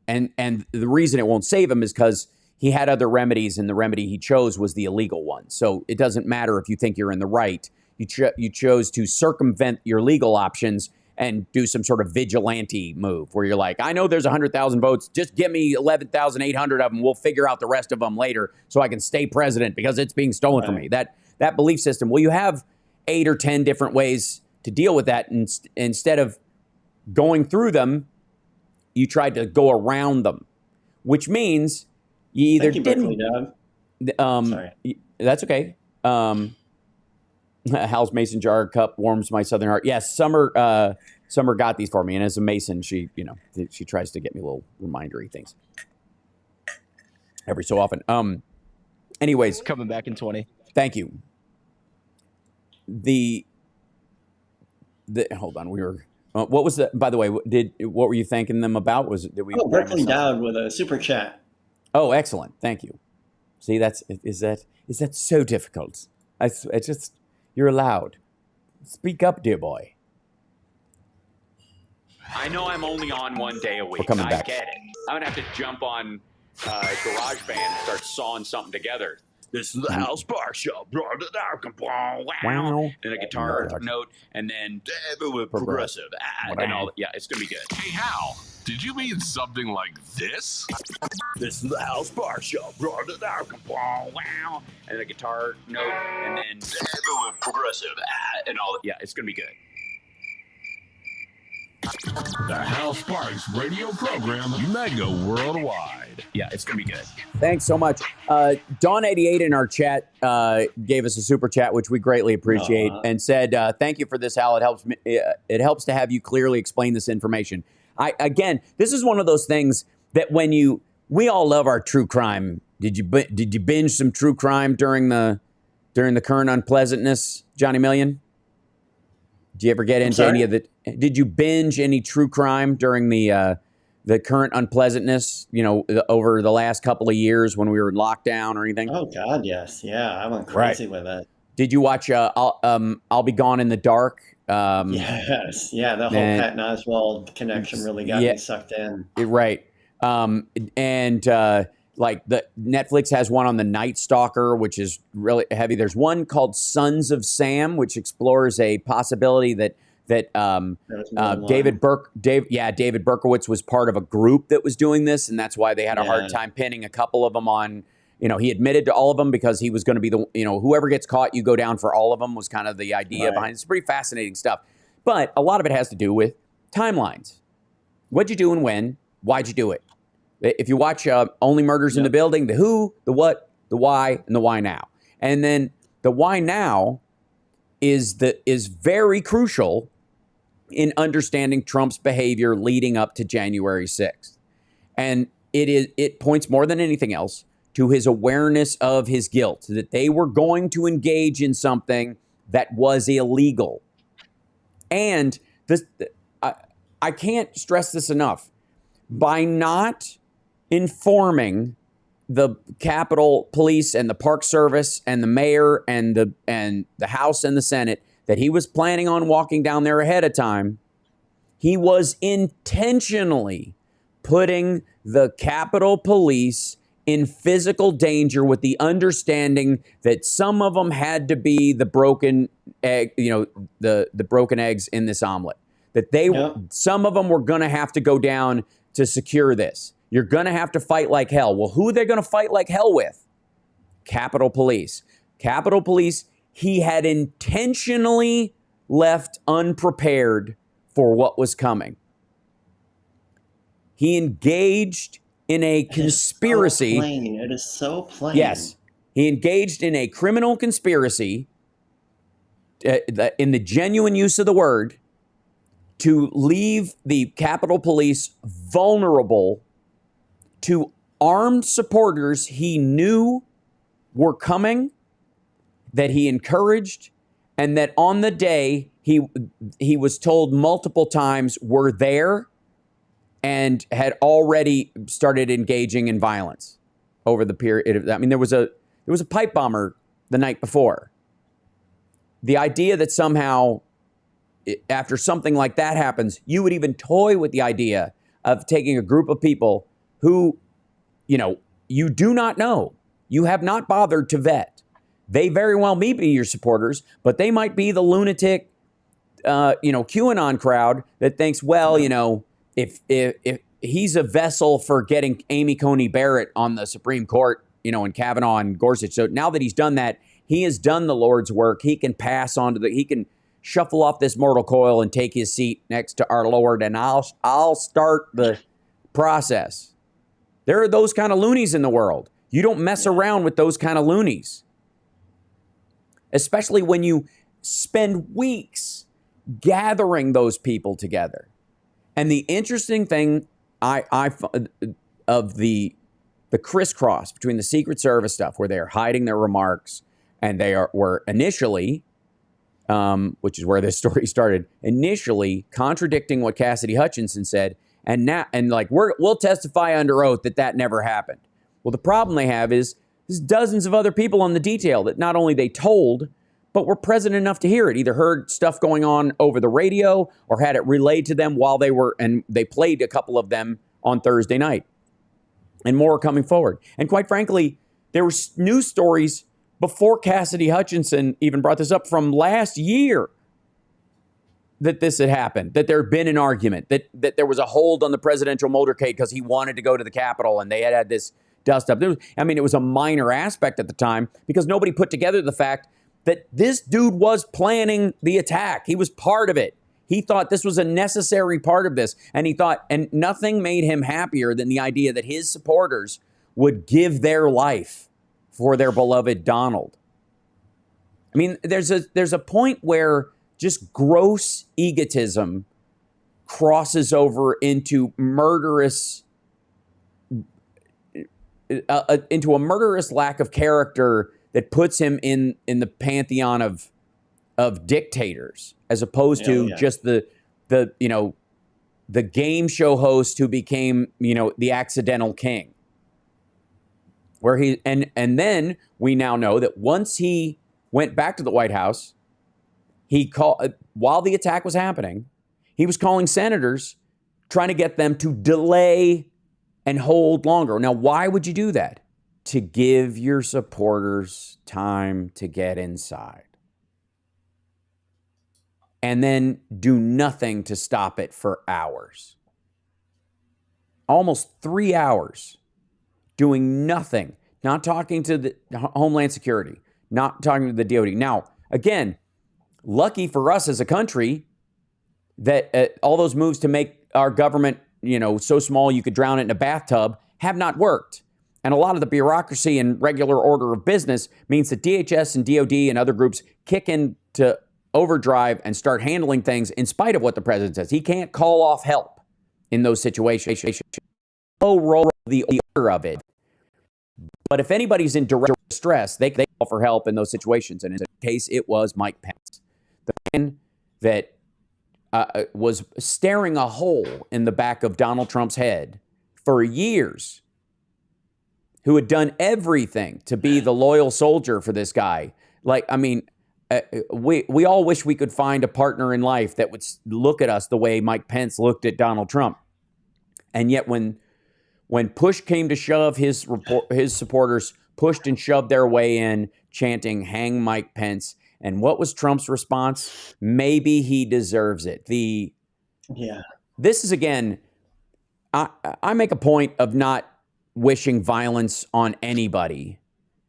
Speaker 1: and the reason it won't save him is because he had other remedies, and the remedy he chose was the illegal one. So it doesn't matter if you think you're in the right. You chose to circumvent your legal options and do some sort of vigilante move where you're like, I know there's 100,000 votes. Just give me 11,800 of them. We'll figure out the rest of them later so I can stay president because it's being stolen from me. That belief system. Well, you have 8 or 10 different ways to deal with that. And instead of going through them, you tried to go around them, which means you either didn't.
Speaker 2: Sorry.
Speaker 1: That's okay. Hal's Mason jar cup warms my southern heart. Yes, Summer got these for me, and as a Mason, she tries to get me little remindery things every so often. Anyways,
Speaker 3: coming back in 20.
Speaker 1: Thank you. The hold on, we were. What was the? By the way, what were you thanking them about? Did we?
Speaker 2: Berkeley Dowd with a super chat.
Speaker 1: Oh, excellent! Thank you. See, is that so difficult? It's just. You're allowed. Speak up, dear boy.
Speaker 6: I know I'm only on one day a week.
Speaker 1: We're coming
Speaker 6: I
Speaker 1: back.
Speaker 6: get it. I'm going to have to jump on GarageBand and start sawing something together. This is the HAL Sparks Show.
Speaker 1: Wow.
Speaker 6: And a guitar note, and then progressive. And all that. Yeah, it's going to be good.
Speaker 7: Hey, Hal, did you mean something like this?
Speaker 6: This is the HAL Sparks Show. And a guitar note, and then progressive. And all that. Yeah, it's going to be good.
Speaker 7: The HAL Sparks radio program, Mega Worldwide.
Speaker 6: Yeah, it's going to be good.
Speaker 1: Thanks so much. Dawn88 in our chat gave us a super chat, which we greatly appreciate, and said, thank you for this, Hal. It helps to have you clearly explain this information. Again, this is one of those things that we all love our true crime. Did you binge some true crime during the current unpleasantness, Johnny Million? Did you ever get into any of the? Did you binge any true crime during the current unpleasantness? Over the last couple of years when we were in lockdown or anything?
Speaker 2: Oh God, yes, yeah, I went crazy with it.
Speaker 1: Did you watch I'll Be Gone in the Dark?
Speaker 2: Yes, yeah, the whole Patton Oswalt connection really got me sucked in.
Speaker 1: Right, like the Netflix has one on the Night Stalker, which is really heavy. There's one called Sons of Sam, which explores a possibility that David Berkowitz was part of a group that was doing this, and that's why they had a hard time pinning a couple of them on. He admitted to all of them because he was going to be the whoever gets caught, you go down for all of them was kind of the idea behind it. It's pretty fascinating stuff, but a lot of it has to do with timelines. What'd you do and when? Why'd you do it? If you watch Only Murders in the Building, the who, the what, the why, and the why now. And then the why now is very crucial in understanding Trump's behavior leading up to January 6th. And it points more than anything else to his awareness of his guilt, that they were going to engage in something that was illegal. And this, I can't stress this enough. By not informing the Capitol Police and the Park Service and the mayor and the House and the Senate that he was planning on walking down there ahead of time, he was intentionally putting the Capitol Police in physical danger with the understanding that some of them had to be the broken egg, the broken eggs in this omelet. That some of them were going to have to go down to secure this. You're going to have to fight like hell. Well, who are they going to fight like hell with? Capitol Police. Capitol Police, he had intentionally left unprepared for what was coming. He engaged in a conspiracy.
Speaker 2: It is so plain.
Speaker 1: Yes. He engaged in a criminal conspiracy, in the genuine use of the word, to leave the Capitol Police vulnerable to armed supporters he knew were coming, that he encouraged, and that on the day he was told multiple times were there and had already started engaging in violence over the period. There was a pipe bomber the night before. The idea that somehow after something like that happens, you would even toy with the idea of taking a group of people who, you do not know, you have not bothered to vet. They very well may be your supporters, but they might be the lunatic, QAnon crowd that thinks, well, if he's a vessel for getting Amy Coney Barrett on the Supreme Court, and Kavanaugh and Gorsuch. So now that he's done that, he has done the Lord's work. He can pass on to he can shuffle off this mortal coil and take his seat next to our Lord, and I'll start the process. There are those kind of loonies in the world. You don't mess around with those kind of loonies, especially when you spend weeks gathering those people together. And the interesting thing of the crisscross between the Secret Service stuff, where they are hiding their remarks, and were initially, which is where this story started, initially contradicting what Cassidy Hutchinson said, and we'll testify under oath that never happened. Well, the problem they have is there's dozens of other people on the detail that not only they told, but were present enough to hear it, either heard stuff going on over the radio or had it relayed to them while and they played a couple of them on Thursday night. And more are coming forward. And quite frankly, there were news stories before Cassidy Hutchinson even brought this up from last year that this had happened, that there had been an argument, that there was a hold on the presidential motorcade because he wanted to go to the Capitol, and they had this dust up. It was a minor aspect at the time because nobody put together the fact that this dude was planning the attack. He was part of it. He thought this was a necessary part of this. And nothing made him happier than the idea that his supporters would give their life for their beloved Donald. I mean, there's a point where just gross egotism crosses over into into a murderous lack of character that puts him in the pantheon of dictators, as opposed to just the game show host who became, the accidental king. Where and then we now know that once he went back to the White House, he called, while the attack was happening, he was calling senators, trying to get them to delay and hold longer. Now, why would you do that? To give your supporters time to get inside. And then do nothing to stop it for hours. Almost 3 hours doing nothing. Not talking to the Homeland Security. Not talking to the DOD. Now, again, lucky for us as a country that all those moves to make our government, so small you could drown it in a bathtub have not worked. And a lot of the bureaucracy and regular order of business means that DHS and DOD and other groups kick into overdrive and start handling things in spite of what the president says. He can't call off help in those situations. No role the order of it. But if anybody's in direct distress, they call for help in those situations. And in this case, it was Mike Pence, the man that was staring a hole in the back of Donald Trump's head for years, who had done everything to be the loyal soldier for this guy. We all wish we could find a partner in life that would look at us the way Mike Pence looked at Donald Trump. And yet when push came to shove, his supporters pushed and shoved their way in, chanting, "Hang Mike Pence." And what was Trump's response? Maybe he deserves it. This is, again, I make a point of not wishing violence on anybody,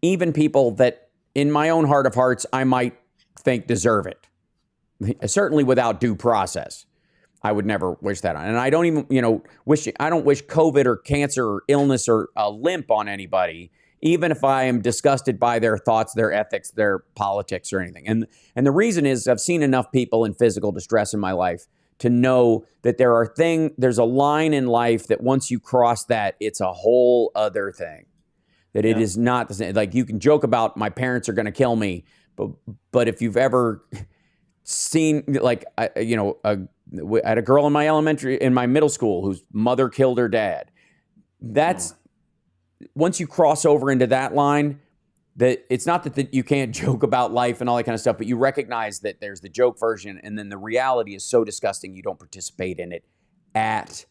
Speaker 1: even people that in my own heart of hearts, I might think deserve it. Certainly without due process. I would never wish that on. And I don't even, I don't wish COVID or cancer or illness or a limp on anybody, even if I am disgusted by their thoughts, their ethics, their politics or anything. And the reason is I've seen enough people in physical distress in my life to know that there's a line in life that once you cross that, it's a whole other thing. That it is not the same. Like, you can joke about my parents are going to kill me, but if you've ever seen, like, I had a girl in my middle school whose mother killed her dad. That's once you cross over into that line, that it's not that you can't joke about life and all that kind of stuff, but you recognize that there's the joke version, and then the reality is so disgusting you don't participate in it at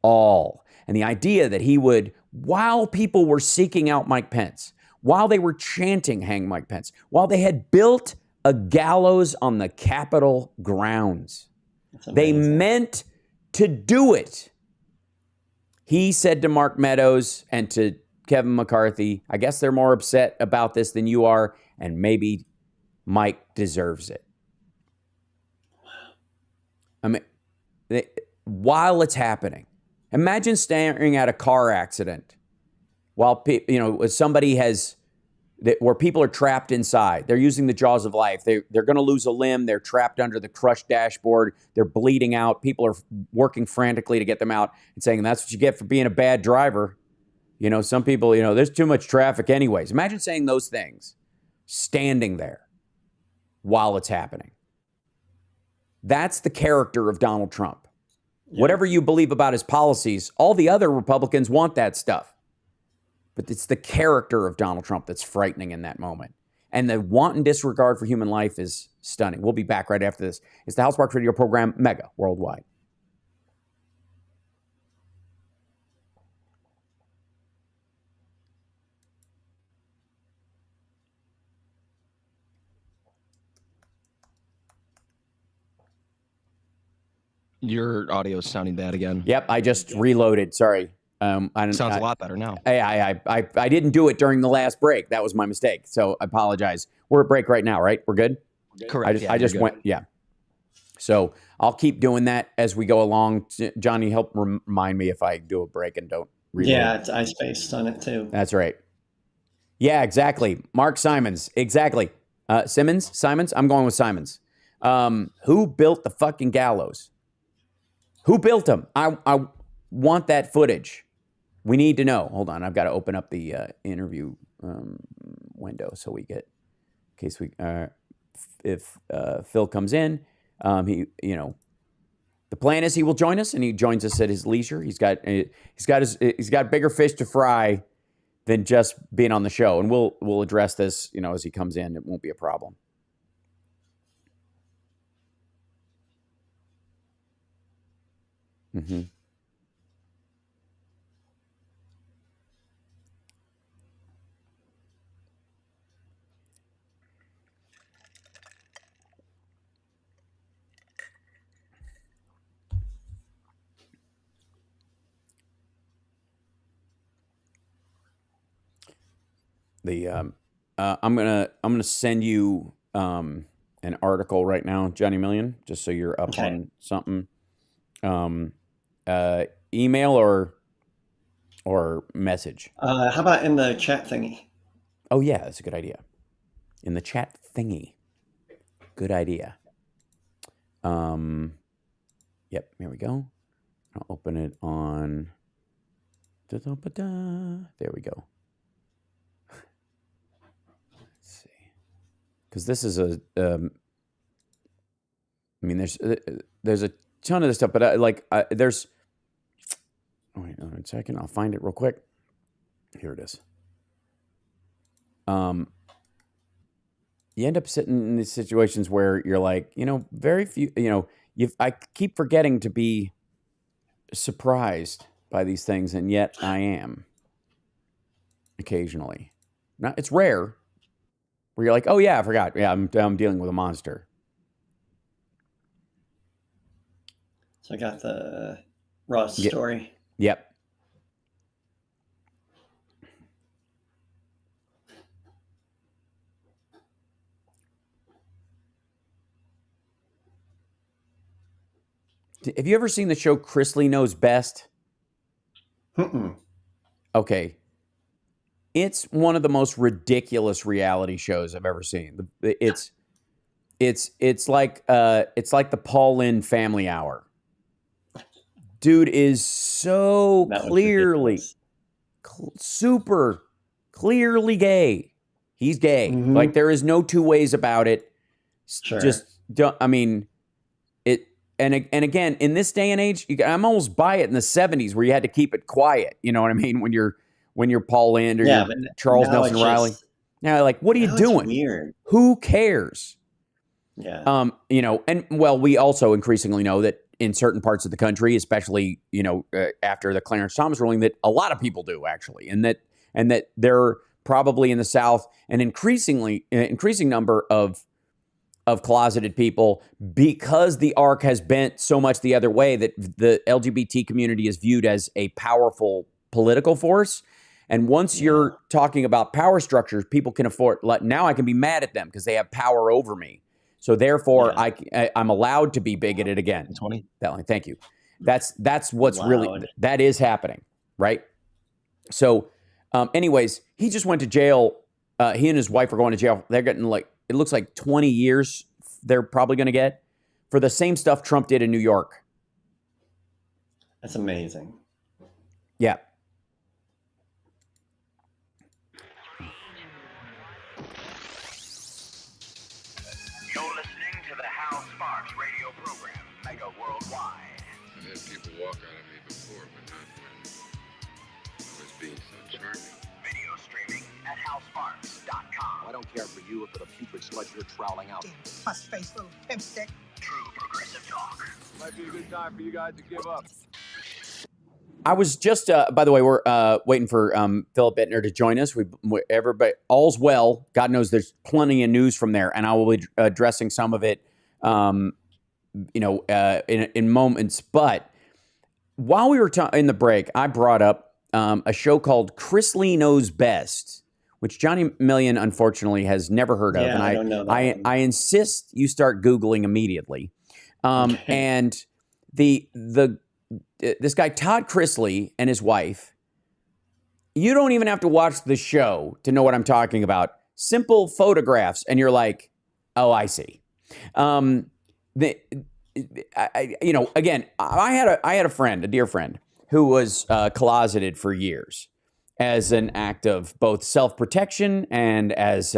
Speaker 1: all. And the idea that he would, while people were seeking out Mike Pence, while they were chanting hang Mike Pence, while they had built a gallows on the Capitol grounds, they meant to do it. He said to Mark Meadows and to Kevin McCarthy, I guess they're more upset about this than you are, and maybe Mike deserves it. I mean, while it's happening, imagine staring at a car accident while somebody has, where people are trapped inside. They're using the jaws of life. They're going to lose a limb. They're trapped under the crushed dashboard. They're bleeding out. People are working frantically to get them out and saying, that's what you get for being a bad driver. Some people, there's too much traffic anyways. Imagine saying those things, standing there while it's happening. That's the character of Donald Trump. Yeah. Whatever you believe about his policies, all the other Republicans want that stuff. But it's the character of Donald Trump that's frightening in that moment. And the wanton disregard for human life is stunning. We'll be back right after this. It's the HAL Sparks Radio program, Mega Worldwide.
Speaker 3: Your audio is sounding bad again.
Speaker 1: Yep, I just reloaded. Sorry.
Speaker 3: Sounds a lot better now.
Speaker 1: I didn't do it during the last break. That was my mistake. So I apologize. We're at break right now, right? We're good?
Speaker 3: Correct.
Speaker 1: I just went, yeah. So I'll keep doing that as we go along. Johnny, help remind me if I do a break and don't reload.
Speaker 2: Yeah, I spaced on it too.
Speaker 1: That's right. Yeah, exactly. Mark Simons. Exactly. Simons? I'm going with Simons. Who built the fucking gallows? Who built them? I want that footage. We need to know. Hold on. I've got to open up the interview window so we get, in case we, if Phil comes in, the plan is he will join us, and he joins us at his leisure. He's got bigger fish to fry than just being on the show, and we'll address this, as he comes in. It won't be a problem. Mm-hmm. I'm gonna send you an article right now, Johnny Million, just so you're up on something. Email or message.
Speaker 2: How about in the chat thingy?
Speaker 1: Oh yeah, that's a good idea. In the chat thingy, good idea. Yep, here we go. I'll open it on. There we go. Because this is there's a ton of this stuff, but there's. Oh, wait a second, I'll find it real quick. Here it is. You end up sitting in these situations where you're like, very few. I keep forgetting to be surprised by these things, and yet I am. Occasionally, it's rare. Where you're like, oh yeah, I forgot. Yeah, I'm dealing with a monster.
Speaker 2: So I got the Ross story.
Speaker 1: Yep. Have you ever seen the show Chrisley Knows Best?
Speaker 2: Mm-mm.
Speaker 1: Okay. It's one of the most ridiculous reality shows I've ever seen. It's like the Paul Lynde Family Hour. Dude is so clearly, super clearly gay. He's gay.
Speaker 2: Mm-hmm.
Speaker 1: Like there is no two ways about it.
Speaker 2: Sure.
Speaker 1: Just don't. I mean, it. And again, in this day and age, I'm almost by it in the 70s where you had to keep it quiet. You know what I mean? When you're Paul Lynde or you're Charles Nelson Riley. Now, like, what are you
Speaker 2: Now
Speaker 1: doing?
Speaker 2: It's weird.
Speaker 1: Who cares?
Speaker 2: Yeah.
Speaker 1: You know, and well, we also increasingly know that in certain parts of the country, especially, you know, after the Clarence Thomas ruling, that a lot of people do actually, and that they're probably in the South an increasing number of closeted people, because the arc has bent so much the other way that the LGBT community is viewed as a powerful political force. And once you're talking about power structures, people can afford, now I can be mad at them because they have power over me. So therefore, I'm allowed to be bigoted again.
Speaker 3: 20.
Speaker 1: Thank you. That's what's really, that is happening, right? So anyways, he just went to jail. He and his wife are going to jail. They're getting it looks like 20 years they're probably going to get for the same stuff Trump did in New York.
Speaker 2: That's amazing.
Speaker 1: Yeah.
Speaker 8: You're listening to the HAL Sparks radio program, Mega Worldwide.
Speaker 9: I had people walk out of me before, but not when I was being so charming.
Speaker 8: Video streaming at halsparks.com.
Speaker 10: I don't care for you if the putrid sludge you're troweling out.
Speaker 11: Puss-faced little pimp stick.
Speaker 8: True progressive talk.
Speaker 10: Might be a good time for you guys to give up.
Speaker 1: I was just, by the way, we're waiting for Philip Bittner to join us. Everybody, all's well. God knows there's plenty of news from there, and I will be addressing some of it, in moments. But while we were in the break, I brought up a show called Chris Lee Knows Best, which Johnny Million unfortunately has never heard of, and
Speaker 2: I don't know that
Speaker 1: I insist you start Googling immediately. And this guy, Todd Chrisley, and his wife, you don't even have to watch the show to know what I'm talking about. Simple photographs, and you're like, oh, I see. Again, I had a friend, a dear friend, who was closeted for years as an act of both self-protection and as,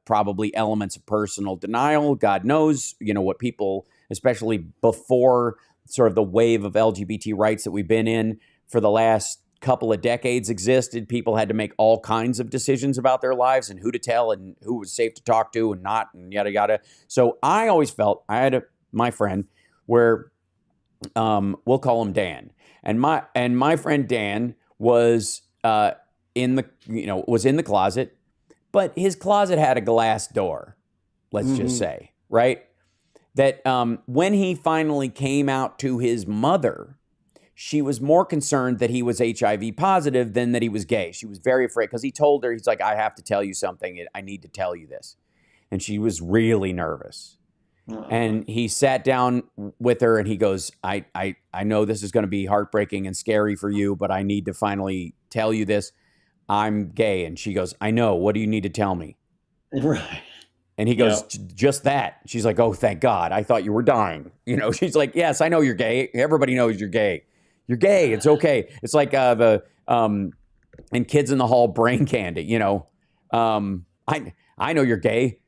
Speaker 1: probably elements of personal denial. God knows, what people, especially before sort of the wave of LGBT rights that we've been in for the last couple of decades existed, people had to make all kinds of decisions about their lives and who to tell and who was safe to talk to and not, and yada, yada. So I always felt, I had my friend where, we'll call him Dan. And my friend Dan was in the closet, but his closet had a glass door, let's just say, right? That when he finally came out to his mother, she was more concerned that he was HIV positive than that he was gay. She was very afraid because he told her, he's like, I have to tell you something. I need to tell you this. And she was really nervous. And he sat down with her and he goes, I know this is going to be heartbreaking and scary for you, but I need to finally tell you this. I'm gay. And she goes, I know. What do you need to tell me?
Speaker 2: Right.
Speaker 1: And he goes, just that. She's like, oh, thank God. I thought you were dying. She's like, yes, I know you're gay. Everybody knows you're gay. You're gay. It's okay. It's like in Kids in the Hall brain candy, I know you're gay.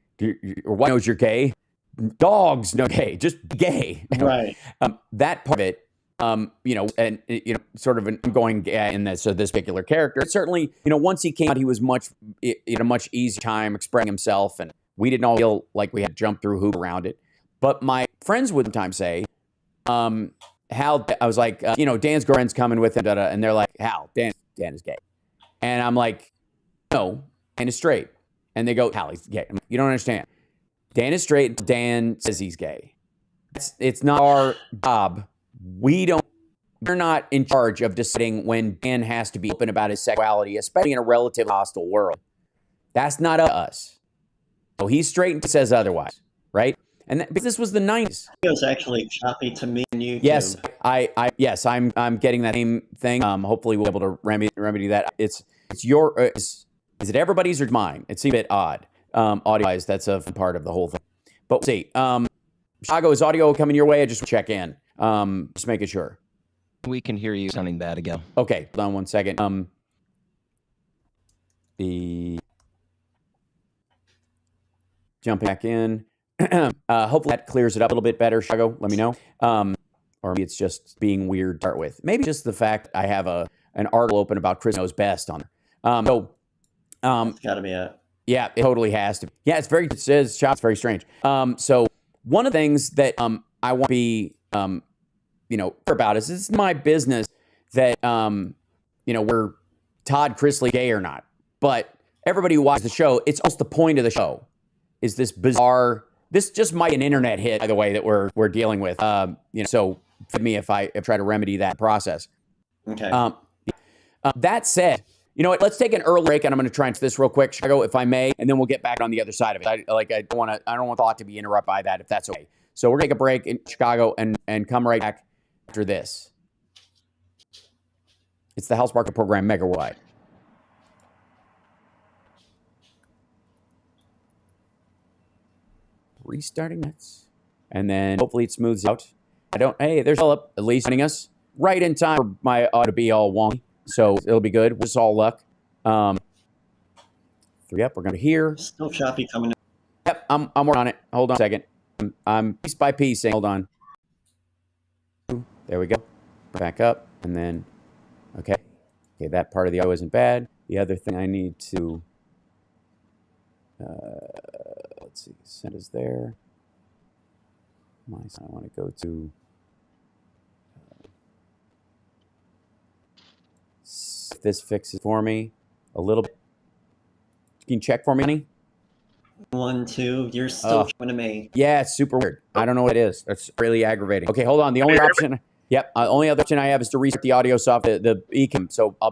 Speaker 1: Or what knows you're gay? Dogs know gay. Just gay.
Speaker 2: Right.
Speaker 1: That part of it, sort of an ongoing in this particular character. Certainly, once he came out, he was much easier time expressing himself, and we didn't all feel like we had to jump through hoops around it. But my friends would sometimes say, Hal, I was like, Dan's girlfriend's coming with him, and they're like, Hal, Dan is gay. And I'm like, no, Dan is straight. And they go, Hal, he's gay. I'm like, you don't understand. Dan is straight. Dan says he's gay. It's not our job. We're not in charge of deciding when Dan has to be open about his sexuality, especially in a relatively hostile world. That's not us. So he's straight and says otherwise, right? And because this was the 90s.
Speaker 2: It was actually choppy to me and you.
Speaker 1: Yes, I'm getting that same thing. Hopefully we'll be able to remedy that. Is it everybody's or mine? It seems a bit odd. Audio-wise, that's a part of the whole thing. But we'll see. Chicago, is audio coming your way? I just check in. Just making sure.
Speaker 3: We can hear you sounding bad again.
Speaker 1: Okay, hold on one second. Jump back in. Hopefully that clears it up a little bit better. Chicago, let me know. Or maybe it's just being weird to start with. Maybe just the fact I have an article open about Chris Knows Best on it. So
Speaker 2: It's got to be it.
Speaker 1: Yeah, it totally has to. Yeah, it's very. It says shop. It's very strange. So one of the things that I want to be clear about is this is my business that we're Todd Chrisley gay or not, but everybody who watches the show, it's almost the point of the show is this bizarre. This just might be an internet hit, by the way, that we're dealing with. So forgive me if I try to remedy that process.
Speaker 2: Okay.
Speaker 1: That said, you know what? Let's take an early break, and I'm going to try and do this real quick, Chicago, if I may, and then we'll get back on the other side of it. I don't want thought to be interrupted by that, if that's okay. So we're going to take a break in Chicago and come right back after this. It's the HAL Sparks program, Mega Worldwide. Restarting next, and then hopefully it smooths out. Hey, there's Philip at least joining us right in time for my audio to be all wonky, so it'll be good. It's all luck. We're going to hear.
Speaker 2: Still choppy coming in.
Speaker 1: Yep, I'm working on it. Hold on a second. I'm piece by piece saying, hold on. There we go. Back up, and then, okay, that part of the audio isn't bad. The other thing I need to, let's see, send is there. I want to go to, if this fixes for me a little bit. Can you check for me, honey?
Speaker 2: 1, 2, you're still coming to me.
Speaker 1: Yeah, it's super weird. I don't know what it is. That's really aggravating. Okay, hold on. The only option, only other option I have is to reset the audio software, the ECAM. So I'll